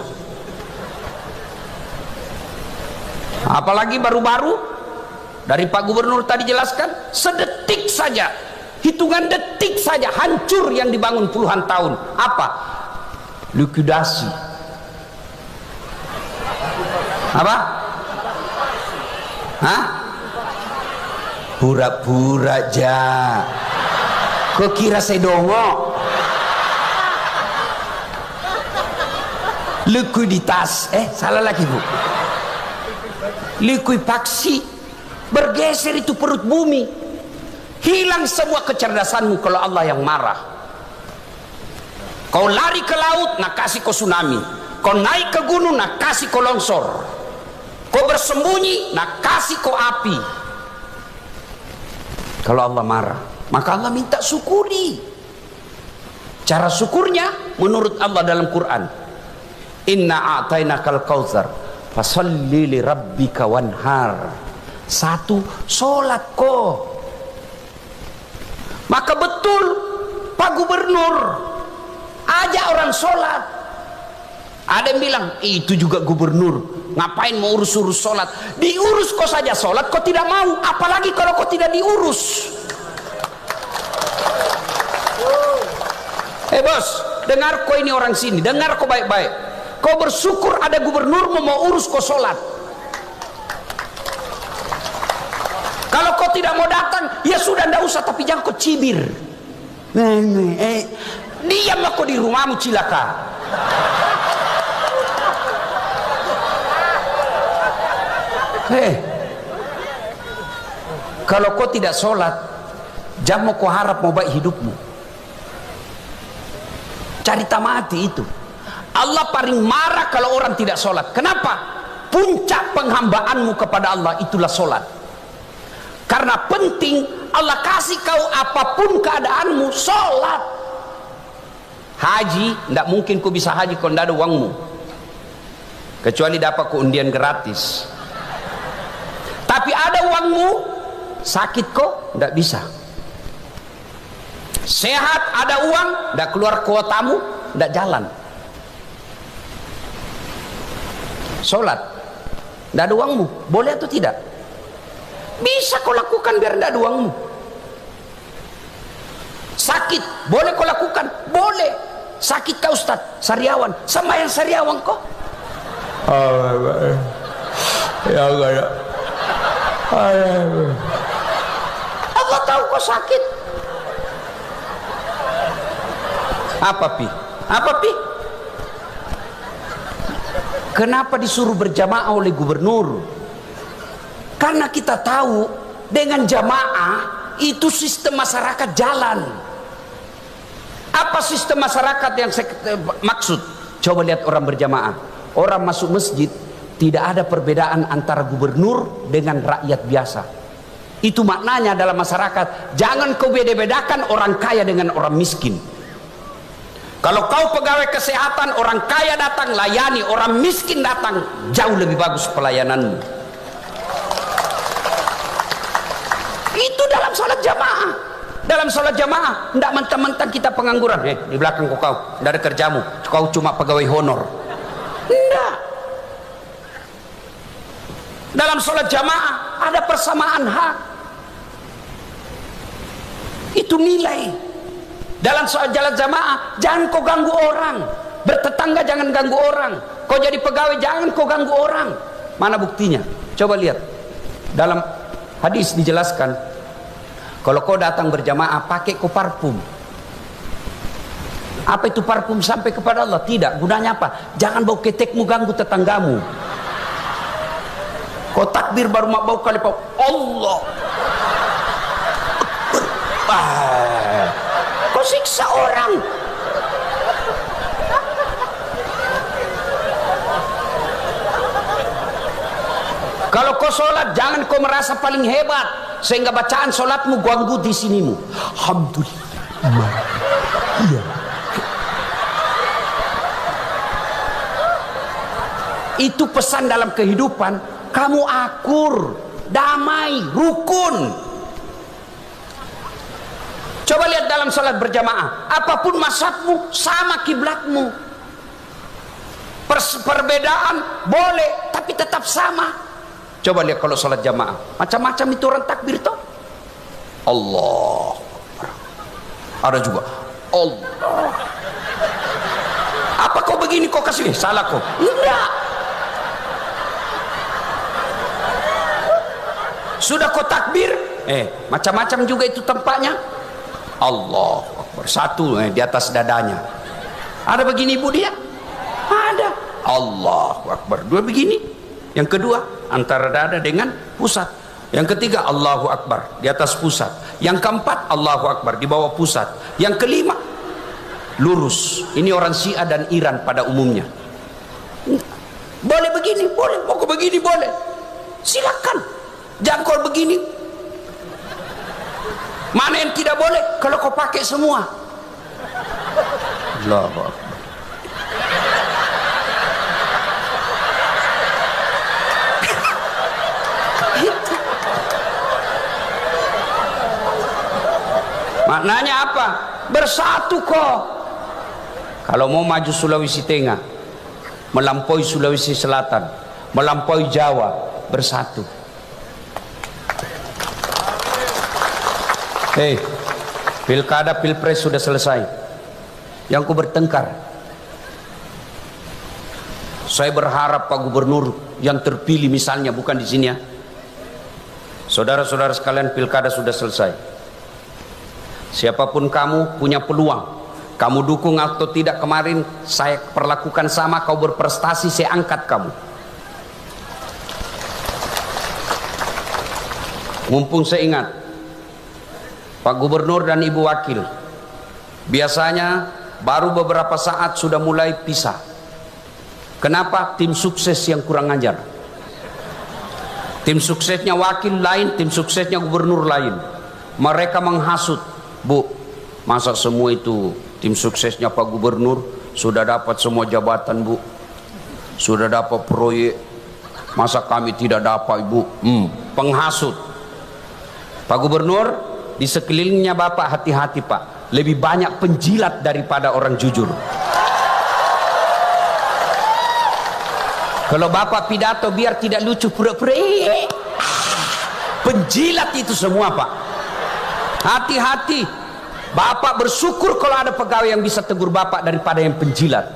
Apalagi baru-baru Dari Pak Gubernur tadi jelaskan, sedetik saja, hitungan detik saja hancur yang dibangun puluhan tahun. Apa? Likuidasi. Apa? Hah? Pura-pura aja. Kok kira saya dongok? Likuiditas. Salah lagi, Bu. Likuifaksi. Bergeser itu perut bumi. Hilang semua kecerdasanmu kalau Allah yang marah. Kau lari ke laut, nak kasih kau tsunami. Kau naik ke gunung, nak kasih kau longsor. Kau bersembunyi, nak kasih kau api. Kalau Allah marah, maka Allah minta syukuri. Cara syukurnya menurut Allah dalam Quran, inna a'tainakal kautsar fasalli li rabbika wanhar. Satu, sholat kok. Maka betul Pak Gubernur ajak orang sholat. Ada yang bilang, itu juga gubernur, ngapain mau urus-urus sholat? Diurus kok saja sholat, kok tidak mau, apalagi kalau kau tidak diurus. Bos, dengar kau ini orang sini, dengar kau baik-baik. Kau bersyukur ada gubernur mau urus kau sholat. Kalau kau tidak mau datang, ya sudah, ndak usah, tapi jangan kau cibir. Diam kau di rumahmu, cilaka. Kalau kau tidak sholat, jangan mau kau harap mau baik hidupmu. Cari mati itu. Allah paling marah kalau orang tidak sholat. Kenapa? Puncak penghambaanmu kepada Allah itulah sholat. Karena penting, Allah kasih kau apapun keadaanmu, sholat. Haji, tidak mungkin kau bisa haji kalau tidak ada uangmu, kecuali dapat kau undian gratis. Tapi ada uangmu, sakit kok tidak bisa. Sehat ada uang, tidak keluar kuotamu, tidak jalan. Sholat, tidak ada uangmu, boleh atau tidak? Bisa kau lakukan biar tidak ada uangmu. Sakit, boleh kau lakukan? Boleh. Sakit kau Ustaz, sariawan, sama yang sariawan kok. Ya Allah. Allah tahu kau sakit. Apa pi? Kenapa disuruh berjamaah oleh gubernur? Karena kita tahu dengan jamaah itu sistem masyarakat jalan. Apa sistem masyarakat yang saya maksud? Coba lihat orang berjamaah. Orang masuk masjid, tidak ada perbedaan antara gubernur dengan rakyat biasa. Itu maknanya dalam masyarakat. Jangan kau beda-bedakan orang kaya dengan orang miskin. Kalau kau pegawai kesehatan, orang kaya datang layani, orang miskin datang, jauh lebih bagus pelayananmu. Itu dalam sholat jamaah. Dalam sholat jamaah tidak mentang-mentang kita pengangguran. Di belakang kau tidak ada kerjamu, kau cuma pegawai honor. Tidak. Dalam sholat jamaah ada persamaan hak. Itu nilai. Dalam sholat jalan jamaah jangan kau ganggu orang. Bertetangga jangan ganggu orang. Kau jadi pegawai jangan kau ganggu orang. Mana buktinya? Coba lihat. Dalam hadis dijelaskan, kalau kau datang berjamaah pakai kau parfum. Apa itu parfum sampai kepada Allah? Tidak. Gunanya apa? Jangan bau ketekmu ganggu tetanggamu. Kau takbir baru mau bau kali bau Allah. Kau siksa orang. Kalau kau sholat jangan kau merasa paling hebat sehingga bacaan sholatmu ganggu di sinimu. Alhamdulillah. Iya. Itu pesan dalam kehidupan. Kamu akur, damai, rukun. Coba lihat dalam sholat berjamaah. Apapun mazhabmu sama kiblatmu. Perbedaan boleh tapi tetap sama. Coba lihat kalau sholat jamaah, macam-macam itu orang takbir toh. Allah. Ada juga Allah. Apa kau begini kau kasih? Salah kau. Enggak. Sudah kau takbir, macam-macam juga itu tempatnya. Allah Akbar. Satu di atas dadanya. Ada begini ibu dia? Ada. Allahu Akbar. Dua begini. Yang kedua antara dada dengan pusat. Yang ketiga Allahu Akbar di atas pusat. Yang keempat Allahu Akbar di bawah pusat. Yang kelima lurus. Ini orang Syiah dan Iran pada umumnya. Boleh begini, boleh. Mau begini boleh. Silakan. Jangan kau begini. Mana yang tidak boleh? Kalau kau pakai semua. Allahu Akbar. Maknanya apa? Bersatu kok. Kalau mau maju Sulawesi Tengah, melampaui Sulawesi Selatan, melampaui Jawa, bersatu. Pilkada pilpres sudah selesai. Yang ku bertengkar, saya berharap Pak Gubernur yang terpilih misalnya, bukan di sini ya, saudara-saudara sekalian, pilkada sudah selesai. Siapapun kamu punya peluang, kamu dukung atau tidak, kemarin saya perlakukan sama, kau berprestasi saya angkat kamu. Mumpung saya ingat Pak Gubernur dan Ibu Wakil biasanya baru beberapa saat sudah mulai pisah. Kenapa? Tim sukses yang kurang ajar. Tim suksesnya Wakil lain, tim suksesnya Gubernur lain. Mereka menghasut. Bu, masa semua itu tim suksesnya Pak Gubernur sudah dapat semua jabatan, Bu, sudah dapat proyek, masa kami tidak dapat, Ibu? Penghasut. Pak Gubernur, di sekelilingnya Bapak hati-hati Pak, lebih banyak penjilat daripada orang jujur. Kalau Bapak pidato biar tidak lucu, pura-pura penjilat itu semua Pak. Hati-hati. Bapak bersyukur kalau ada pegawai yang bisa tegur Bapak daripada yang penjilat.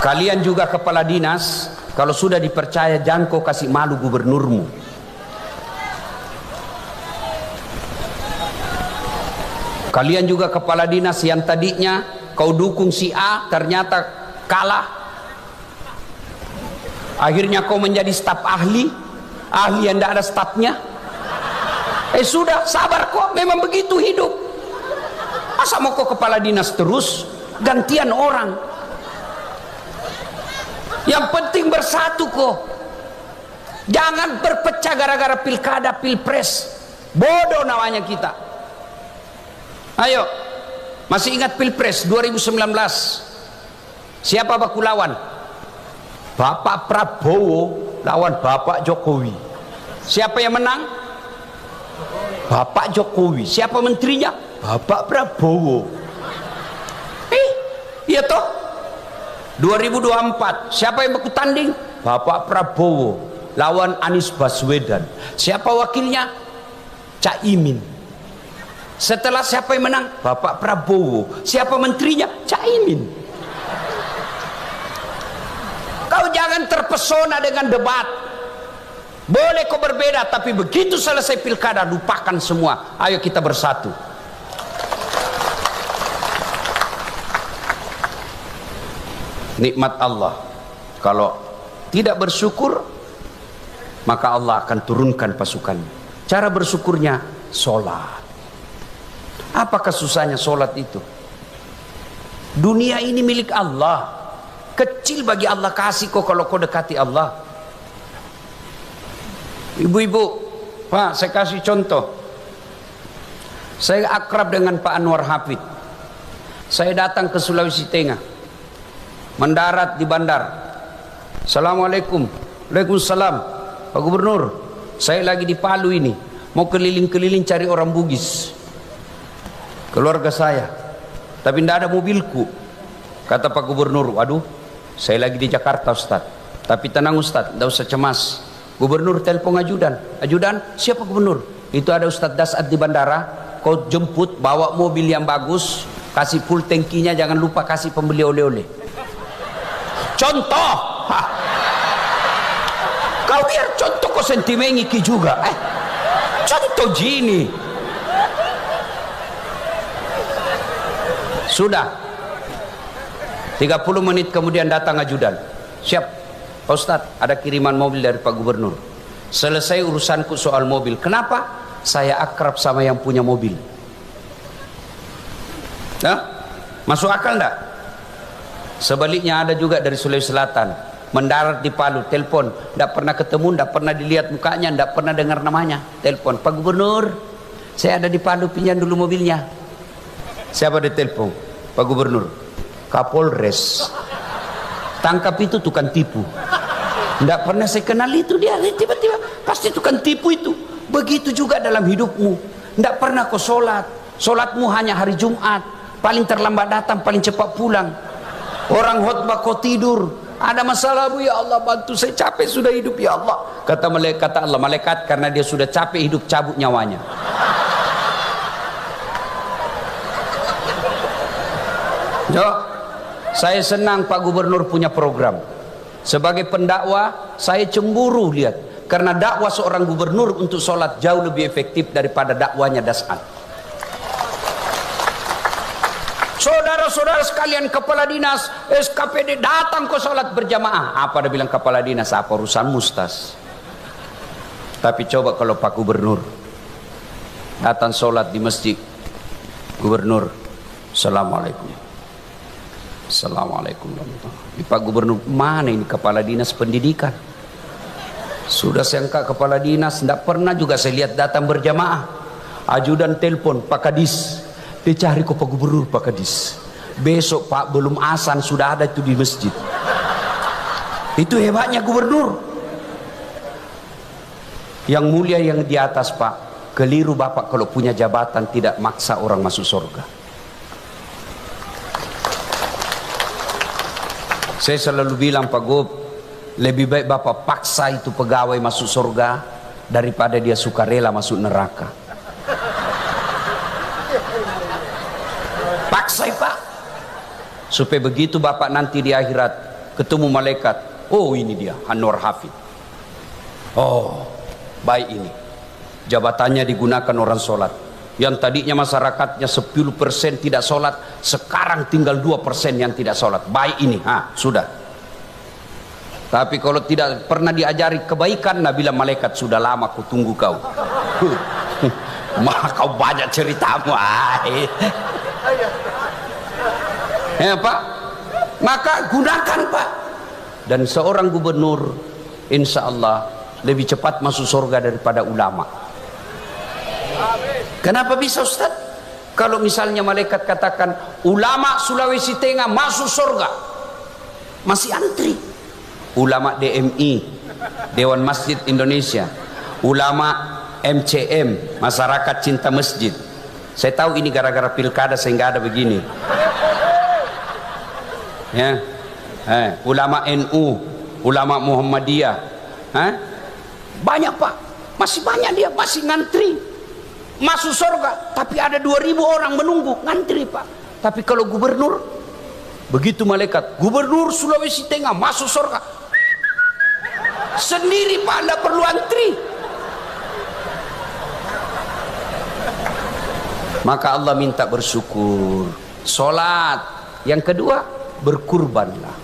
Kalian juga kepala dinas, kalau sudah dipercaya jangan kau kasih malu gubernurmu. Kalian juga kepala dinas yang tadinya kau dukung si A, ternyata kalah. Akhirnya kau menjadi staf ahli yang tidak ada stafnya. Sudah, sabar kok, memang begitu hidup. Masa mau kok kepala dinas terus gantian orang? Yang penting bersatu kok. Jangan berpecah gara-gara pilkada pilpres. Bodoh namanya kita. Ayo, masih ingat pilpres 2019? Siapa baku lawan? Bapak Prabowo lawan Bapak Jokowi. Siapa yang menang? Bapak Jokowi. Siapa menterinya? Bapak Prabowo. Iya toh? 2024 siapa yang baku tanding? Bapak Prabowo lawan Anies Baswedan. Siapa wakilnya? Caimin. Setelah siapa yang menang? Bapak Prabowo. Siapa menterinya? Caimin. Kau jangan terpesona dengan debat. Boleh kau berbeda, tapi begitu selesai pilkada lupakan semua. Ayo kita bersatu. Nikmat Allah, kalau tidak bersyukur maka Allah akan turunkan pasukannya. Cara bersyukurnya sholat. Apakah susahnya sholat itu? Dunia ini milik Allah, kecil bagi Allah kasih kok kalau kau dekati Allah. Ibu-ibu, Pak, saya kasih contoh. Saya akrab dengan Pak Anwar Hafid. Saya datang ke Sulawesi Tengah, mendarat di bandar. Assalamualaikum. Waalaikumsalam. Pak Gubernur, saya lagi di Palu ini, mau keliling-keliling cari orang Bugis, keluarga saya, tapi tidak ada mobilku. Kata Pak Gubernur, waduh, saya lagi di Jakarta Ustaz. Tapi tenang Ustadz, tidak usah cemas. Gubernur telepon ajudan. Ajudan, siapa gubernur? Itu ada Ustadz Dasat di bandara. Kau jemput, bawa mobil yang bagus, kasih full tankinya, jangan lupa kasih pembeli oleh-oleh. Contoh. Hah. Kau biar contoh kau sentimen iki juga. Contoh gini. Sudah 30 menit kemudian datang ajudan. Siap Pak Ustadz, ada kiriman mobil dari Pak Gubernur. Selesai urusanku soal mobil. Kenapa? Saya akrab sama yang punya mobil. Nah, masuk akal enggak? Sebaliknya ada juga dari Sulawesi Selatan, mendarat di Palu, telepon, tidak pernah ketemu, tidak pernah dilihat mukanya, tidak pernah dengar namanya. Telepon, Pak Gubernur, saya ada di Palu, pinjam dulu mobilnya. Siapa di telepon? Pak Gubernur. Kapolres. Tangkap itu tukang tipu. Tidak pernah saya kenal itu dia, tiba-tiba pasti tukang tipu itu. Begitu juga dalam hidupmu. Tidak pernah kau sholat, sholatmu hanya hari Jumat, paling terlambat datang, paling cepat pulang. Orang khotbah kau tidur. Ada masalah bu, ya Allah bantu saya, capek sudah hidup ya Allah. Kata Allah, malaikat karena dia sudah capek hidup, cabut nyawanya. Jo, saya senang Pak Gubernur punya program. Sebagai pendakwah saya cemburu lihat, karena dakwah seorang gubernur untuk sholat jauh lebih efektif daripada dakwanya Dasat. Saudara-saudara sekalian, kepala dinas SKPD datang ke sholat berjamaah. Apa dia bilang kepala dinas? Apa urusan mustas? Tapi coba kalau Pak Gubernur datang sholat di masjid. Gubernur, Assalamualaikum. Assalamualaikum. Pak Gubernur, mana ini kepala dinas pendidikan? Sudah saya angkat kepala dinas, tidak pernah juga saya lihat datang berjamaah. Ajudan telepon, Pak Kadis, dicari kok Pak Gubernur, Pak Kadis. Besok Pak belum azan sudah ada itu di masjid. Itu hebatnya gubernur. Yang mulia yang di atas Pak, keliru Bapak kalau punya jabatan tidak maksa orang masuk surga. Saya selalu bilang Pak Gub, lebih baik Bapak paksa itu pegawai masuk surga daripada dia sukarela masuk neraka. Paksa Pak, supaya begitu Bapak nanti di akhirat ketemu malaikat, oh ini dia Anwar Hafid. Oh baik, ini jabatannya digunakan orang sholat. Yang tadinya masyarakatnya 10% tidak sholat, sekarang tinggal 2% yang tidak sholat. Baik ini, sudah. Tapi kalau tidak pernah diajari kebaikan, nah bilang malaikat, sudah lama aku tunggu kau. Maka kau banyak ceritamu. Ya Pak, maka gunakan Pak. Dan seorang gubernur insya Allah lebih cepat masuk surga daripada ulama. Kenapa bisa Ustaz? Kalau misalnya malaikat katakan ulama Sulawesi Tengah masuk surga, masih antri. Ulama DMI, Dewan Masjid Indonesia, ulama MCM, Masyarakat Cinta Masjid. Saya tahu ini gara-gara pilkada sehingga ada begini. Ya, ulama NU, ulama Muhammadiyah, banyak Pak, masih banyak dia, masih ngantri masuk surga. Tapi ada 2000 orang menunggu ngantri Pak. Tapi kalau gubernur, begitu malaikat gubernur Sulawesi Tengah masuk surga, sendiri Pak, tidak perlu antri. Maka Allah minta bersyukur, sholat. Yang kedua, berkurbanlah.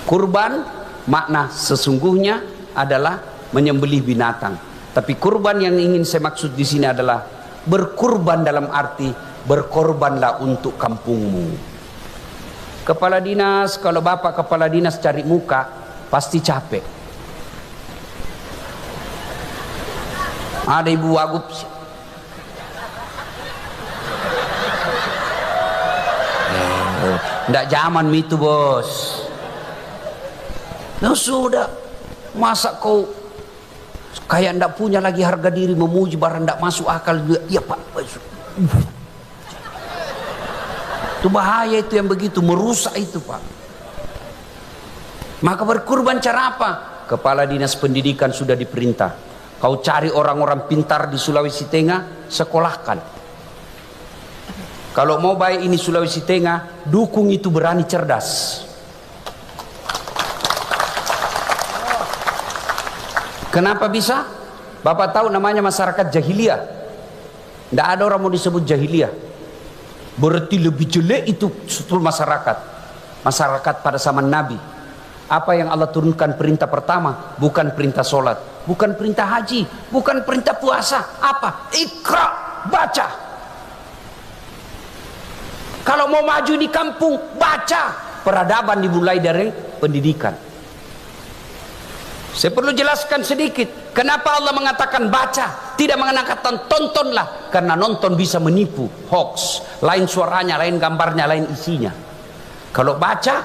Kurban makna sesungguhnya adalah menyembelih binatang. Tapi kurban yang ingin saya maksud di sini adalah berkurban dalam arti berkorbanlah untuk kampungmu. Kepala dinas, kalau Bapak kepala dinas cari muka pasti capek. Ada Ibu Wagub, ndak zaman itu bos. Nah sudah, masa kau kayak ndak punya lagi harga diri, memuji barang ndak masuk akal juga. Iya Pak, itu bahaya itu yang begitu, merusak itu Pak. Maka berkurban cara apa? Kepala Dinas Pendidikan sudah diperintah, kau cari orang-orang pintar di Sulawesi Tengah, sekolahkan. Kalau mau baik ini Sulawesi Tengah, dukung itu berani cerdas. Kenapa bisa? Bapak tahu namanya masyarakat jahiliyah. Tidak ada orang mau disebut jahiliyah. Berarti lebih jelek itu struktur masyarakat. Masyarakat pada zaman Nabi. Apa yang Allah turunkan perintah pertama? Bukan perintah sholat, bukan perintah haji, bukan perintah puasa. Apa? Iqra, baca. Kalau mau maju di kampung, baca. Peradaban dimulai dari pendidikan. Saya perlu jelaskan sedikit. Kenapa Allah mengatakan baca, tidak mengatakan tontonlah? Karena nonton bisa menipu, hoax. Lain suaranya, lain gambarnya, lain isinya. Kalau baca,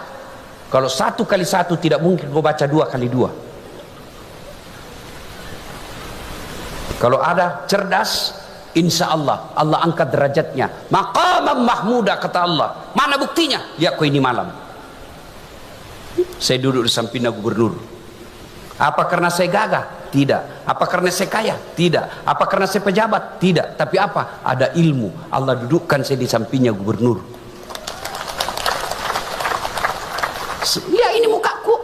kalau 1 kali 1 tidak mungkin kau baca 2 kali 2. Kalau ada cerdas, insya Allah Allah angkat derajatnya. Maqamam mahmuda, kata Allah. Mana buktinya? Ya kau ini malam saya duduk di samping gubernur. Apa karena saya gagah? Tidak. Apa karena saya kaya? Tidak. Apa karena saya pejabat? Tidak. Tapi apa? Ada ilmu. Allah dudukkan saya di sampingnya gubernur. Ya ini mukaku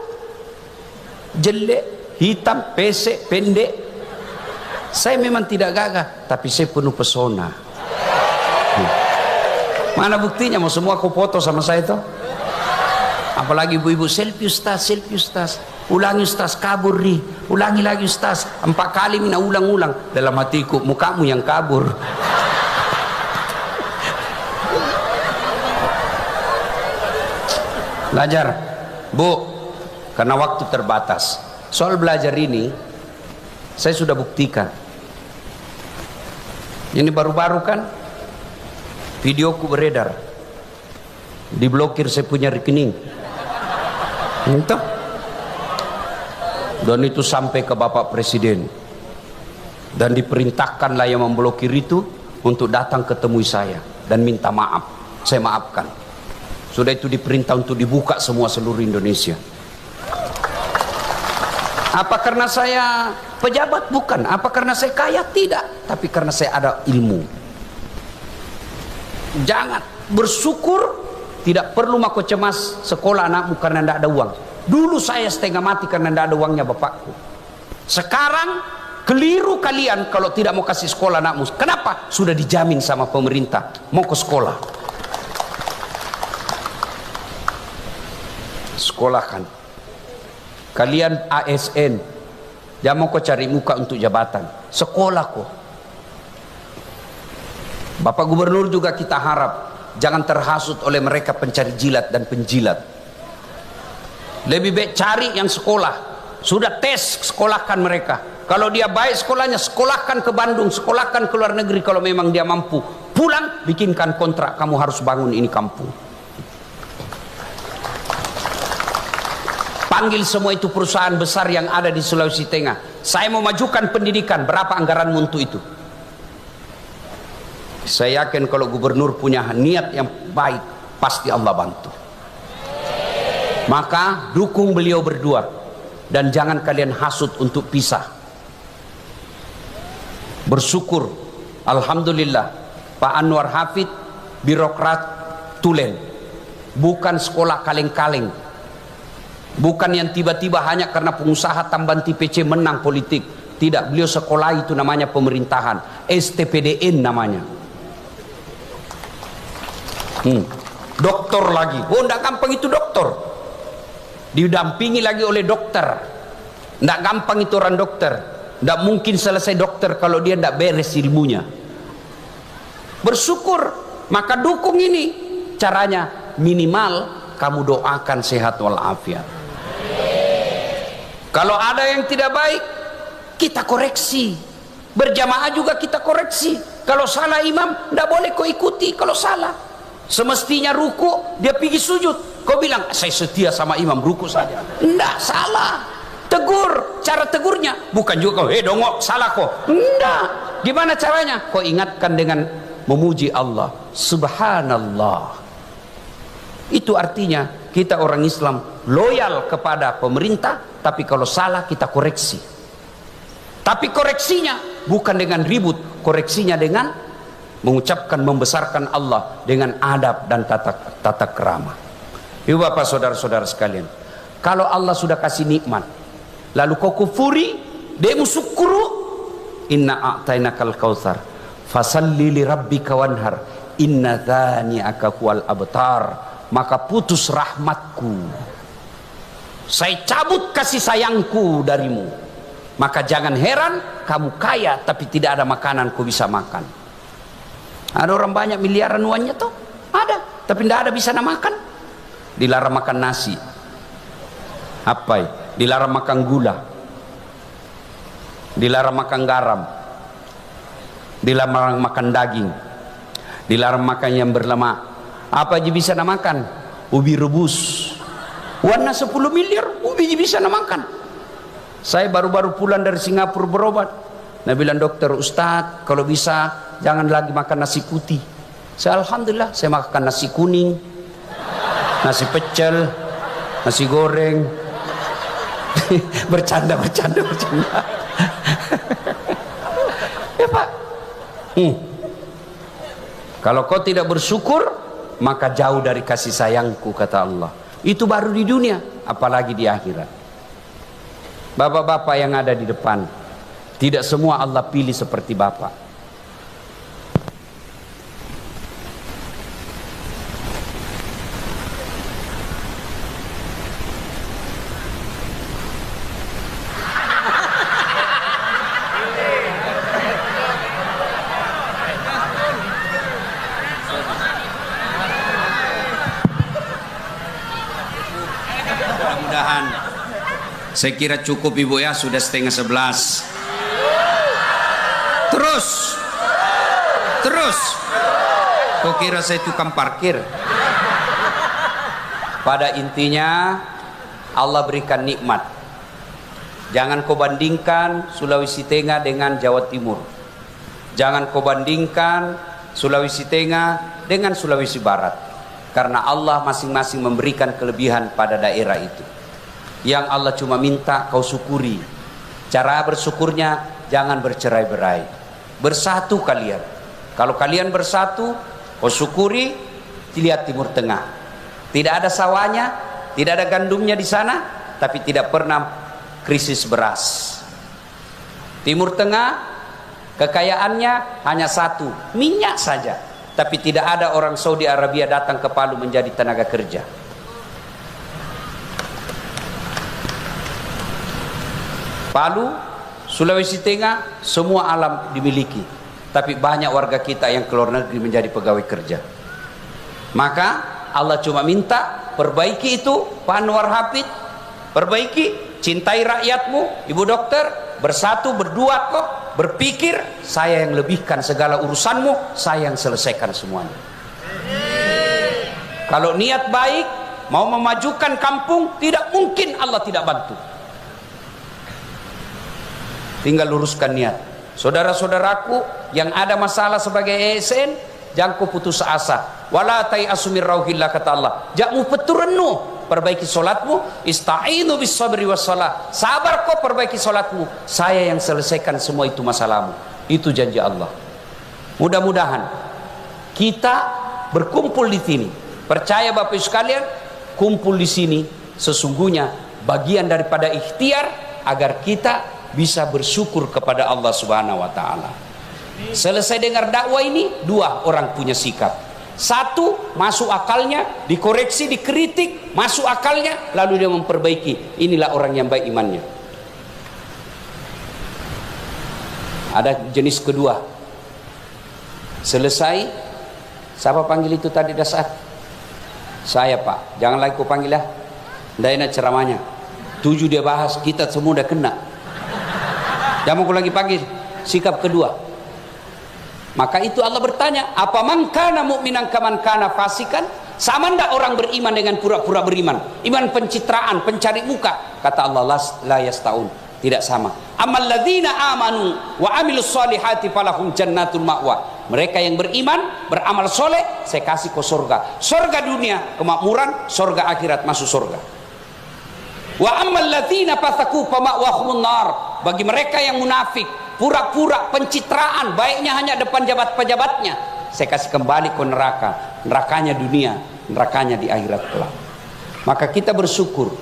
jelek, hitam, pesek, pendek. Saya memang tidak gagah, tapi saya penuh pesona. Mana buktinya? Mau semua kau foto sama saya tuh? Apalagi ibu-ibu, selfie ustaz, selfie ustaz. Ulangi ustaz, kabur nih. Ulangi lagi ustaz, 4 kali mina ulang-ulang. Dalam hatiku, mukamu yang kabur. Belajar, Bu, karena waktu terbatas. Soal belajar ini saya sudah buktikan. Ini baru-baru kan videoku beredar, diblokir saya punya rekening. Entah. Dan itu sampai ke Bapak Presiden, dan diperintahkanlah yang memblokir itu untuk datang ketemui saya dan minta maaf. Saya maafkan. Sudah itu diperintah untuk dibuka semua seluruh Indonesia. Apa karena saya pejabat? Bukan. Apa karena saya kaya? Tidak. Tapi karena saya ada ilmu. Jangan bersyukur. Tidak perlu mako cemas sekolah anakmu karena tidak ada uang. Dulu saya setengah mati karena tidak ada uangnya bapakku. Sekarang keliru kalian kalau tidak mau kasih sekolah anakmu. Kenapa? Sudah dijamin sama pemerintah. Mau ke sekolah. Sekolahkan. Kalian ASN, jangan mau kau cari muka untuk jabatan. Sekolah kok. Bapak Gubernur juga kita harap jangan terhasut oleh mereka pencari jilat dan penjilat. Lebih baik cari yang sekolah. Sudah tes, sekolahkan mereka. Kalau dia baik sekolahnya, sekolahkan ke Bandung, sekolahkan ke luar negeri kalau memang dia mampu. Pulang, bikinkan kontrak, kamu harus bangun ini kampung. Panggil semua itu perusahaan besar yang ada di Sulawesi Tengah. Saya mau majukan pendidikan, berapa anggaranmu untuk itu? Saya yakin kalau gubernur punya niat yang baik, pasti Allah bantu. Maka dukung beliau berdua, dan jangan kalian hasut untuk pisah. Bersyukur, alhamdulillah, Pak Anwar Hafid birokrat tulen, bukan sekolah kaleng-kaleng, bukan yang tiba-tiba hanya karena pengusaha tambahan TPC menang politik. Tidak, beliau sekolah itu namanya pemerintahan, STPDN namanya. Doktor lagi, oh tidak gampang itu doktor. Didampingi lagi oleh dokter. Tidak gampang itu orang dokter. Tidak mungkin selesai dokter kalau dia tidak beres ilmunya. Bersyukur, maka dukung ini. Caranya minimal kamu doakan sehat walafiat. Kalau ada yang tidak baik, kita koreksi. Berjamaah juga kita koreksi. Kalau salah imam, tidak boleh kau ikuti kalau salah. Semestinya ruku, dia pergi sujud. Kau bilang, saya setia sama imam, ruku saja. Tidak, salah. Tegur. Cara tegurnya bukan juga kau, dongok, salah kok. Tidak. Gimana caranya? Kau ingatkan dengan memuji Allah. Subhanallah. Itu artinya kita orang Islam loyal kepada pemerintah, tapi kalau salah kita koreksi. Tapi koreksinya bukan dengan ribut, koreksinya dengan mengucapkan, membesarkan Allah dengan adab dan tata kerama. Ibu bapak saudara-saudara sekalian, kalau Allah sudah kasih nikmat lalu kau kufuri, demu syukuru, inna a'tainakal kautsar fasalli li rabbika wanhar inna dzani'aka huwal abtar, maka putus rahmatku, saya cabut kasih sayangku darimu, maka jangan heran kamu kaya tapi tidak ada makanan kau bisa makan. Ada orang banyak miliaran uangnya tuh, ada, tapi tidak ada bisa makan. Dilarang makan nasi, apa ya? Dilarang makan gula, dilarang makan garam, dilarang makan daging, dilarang makan yang berlemak. Apa aja bisa makan? Ubi rebus, warna 10 miliar ubi bisa makan. Saya baru-baru pulang dari Singapura berobat. Nah bilang dokter, Ustadz kalau bisa jangan lagi makan nasi putih. Saya alhamdulillah saya makan nasi kuning, nasi pecel, nasi goreng. bercanda ya Pak. Kalau kau tidak bersyukur maka jauh dari kasih sayangku, kata Allah. Itu baru di dunia, apalagi di akhirat. Bapak-bapak yang ada di depan, tidak semua Allah pilih seperti bapak. Saya kira cukup ibu ya, sudah 10:30. Terus kok kira saya tukang parkir? Pada intinya Allah berikan nikmat. Jangan kau bandingkan Sulawesi Tengah dengan Jawa Timur. Jangan kau bandingkan Sulawesi Tengah dengan Sulawesi Barat, karena Allah masing-masing memberikan kelebihan pada daerah itu. Yang Allah cuma minta kau syukuri. Cara bersyukurnya jangan bercerai-berai, bersatu kalian. Kalau kalian bersatu, kau syukuri. Lihat Timur Tengah, tidak ada sawahnya, tidak ada gandumnya di sana, tapi tidak pernah krisis beras. Timur Tengah kekayaannya hanya satu, minyak saja, tapi tidak ada orang Saudi Arabia datang ke Palu menjadi tenaga kerja. Palu, Sulawesi Tengah, semua alam dimiliki, tapi banyak warga kita yang keluar negeri menjadi pegawai kerja. Maka Allah cuma minta perbaiki itu, Pak Anwar Hafid, perbaiki, cintai rakyatmu, Ibu Dokter, bersatu, berdua kok, berpikir saya yang lebihkan segala urusanmu, saya yang selesaikan semuanya. Kalau niat baik, mau memajukan kampung, tidak mungkin Allah tidak bantu. Tinggal luruskan niat. Saudara-saudaraku yang ada masalah sebagai ASN, jangan kau putus asa. Wala tai'asu min rauhillah, kata Allah. Jangan peturenu, perbaiki solatmu. Ista'inu bis sabri was salat. Sabar kau, perbaiki solatmu. Saya yang selesaikan semua itu masalahmu. Itu janji Allah. Mudah-mudahan kita berkumpul di sini. Percaya Bapak Ibu sekalian, kumpul di sini sesungguhnya bagian daripada ikhtiar agar kita bisa bersyukur kepada Allah Subhanahu wa taala. Selesai dengar dakwah ini, dua orang punya sikap. Satu, masuk akalnya, dikoreksi, dikritik, masuk akalnya, lalu dia memperbaiki. Inilah orang yang baik imannya. Ada jenis kedua. Selesai, siapa panggil itu tadi dasar? Saya Pak, jangan lagi kau panggil ya. Tidak enak ceramahnya. 7 dia bahas, kita semua udah kena. Jangan aku lagi panggil. Sikap kedua. Maka itu Allah bertanya, apa man kana mu'minan kaman kana fasikan? Sama ndak orang beriman dengan pura-pura beriman? Iman pencitraan, pencari muka. Kata Allah, la yastaun. Tidak sama. Amal ladzina amanu wa amilus solihati falahum jannatul ma'wa. Mereka yang beriman, beramal soleh, saya kasih ke surga. Surga dunia kemakmuran, surga akhirat masuk surga. Wa ammal ladzina fasaku fama'wahumun nar. Bagi mereka yang munafik, pura-pura pencitraan, baiknya hanya depan pejabatnya, saya kasih kembali ke neraka. Nerakanya dunia, nerakanya di akhirat kelak. Maka kita bersyukur,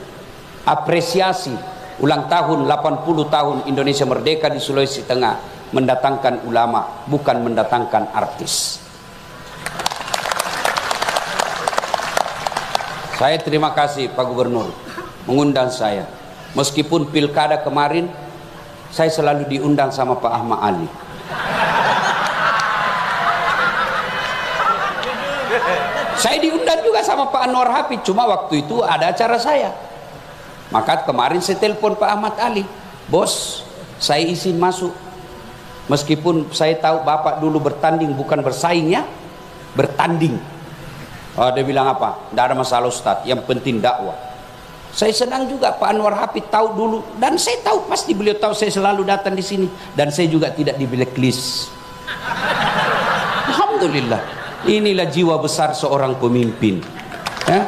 apresiasi ulang tahun 80 tahun Indonesia merdeka di Sulawesi Tengah mendatangkan ulama, bukan mendatangkan artis. Saya terima kasih Pak Gubernur mengundang saya. Meskipun pilkada kemarin saya selalu diundang sama Pak Ahmad Ali. Saya diundang juga sama Pak Anwar Hafid, cuma waktu itu ada acara saya. Maka kemarin saya telepon Pak Ahmad Ali, bos, saya izin masuk. Meskipun saya tahu Bapak dulu bertanding, bukan bersaing ya, bertanding. Oh, dia bilang apa? Tidak ada masalah Ustadz, yang penting dakwah. Saya senang juga Pak Anwar Hafid tahu dulu, dan saya tahu pasti beliau tahu saya selalu datang di sini, dan saya juga tidak di blacklist. Alhamdulillah, inilah jiwa besar seorang pemimpin. Ya?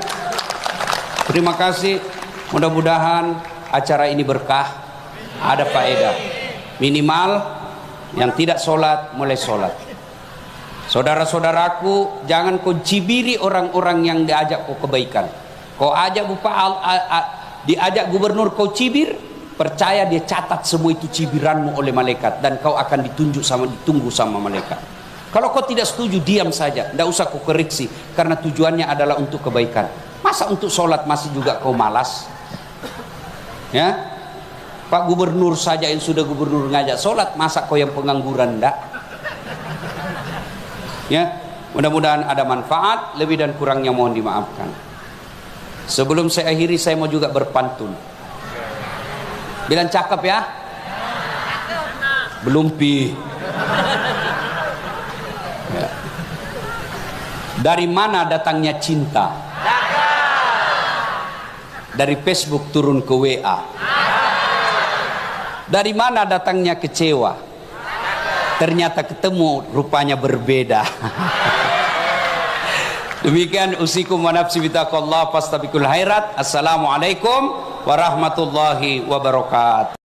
Terima kasih. Mudah-mudahan acara ini berkah, ada faedah. Minimal yang tidak sholat mulai sholat. Saudara-saudaraku, jangan kau cibiri orang-orang yang diajak kau kebaikan. Kau ajak diajak gubernur kau cibir, percaya dia catat semua itu cibiranmu oleh malaikat, dan kau akan ditunggu sama malaikat. Kalau kau tidak setuju, diam saja, tidak usah kau koreksi, karena tujuannya adalah untuk kebaikan. Masa untuk sholat masih juga kau malas? Ya, Pak Gubernur saja yang sudah gubernur ngajak sholat, masa kau yang pengangguran enggak? Ya, mudah-mudahan ada manfaat, lebih dan kurangnya mohon dimaafkan. Sebelum saya akhiri, saya mau juga berpantun. Bilang cakep ya? Belum pi. Ya. Dari mana datangnya cinta? Dari Facebook turun ke WA. Dari mana datangnya kecewa? Ternyata ketemu, rupanya berbeda. Demikian usikum wa nafsi bitaqallah fastabiqul khairat. Assalamualaikum warahmatullahi wabarakatuh.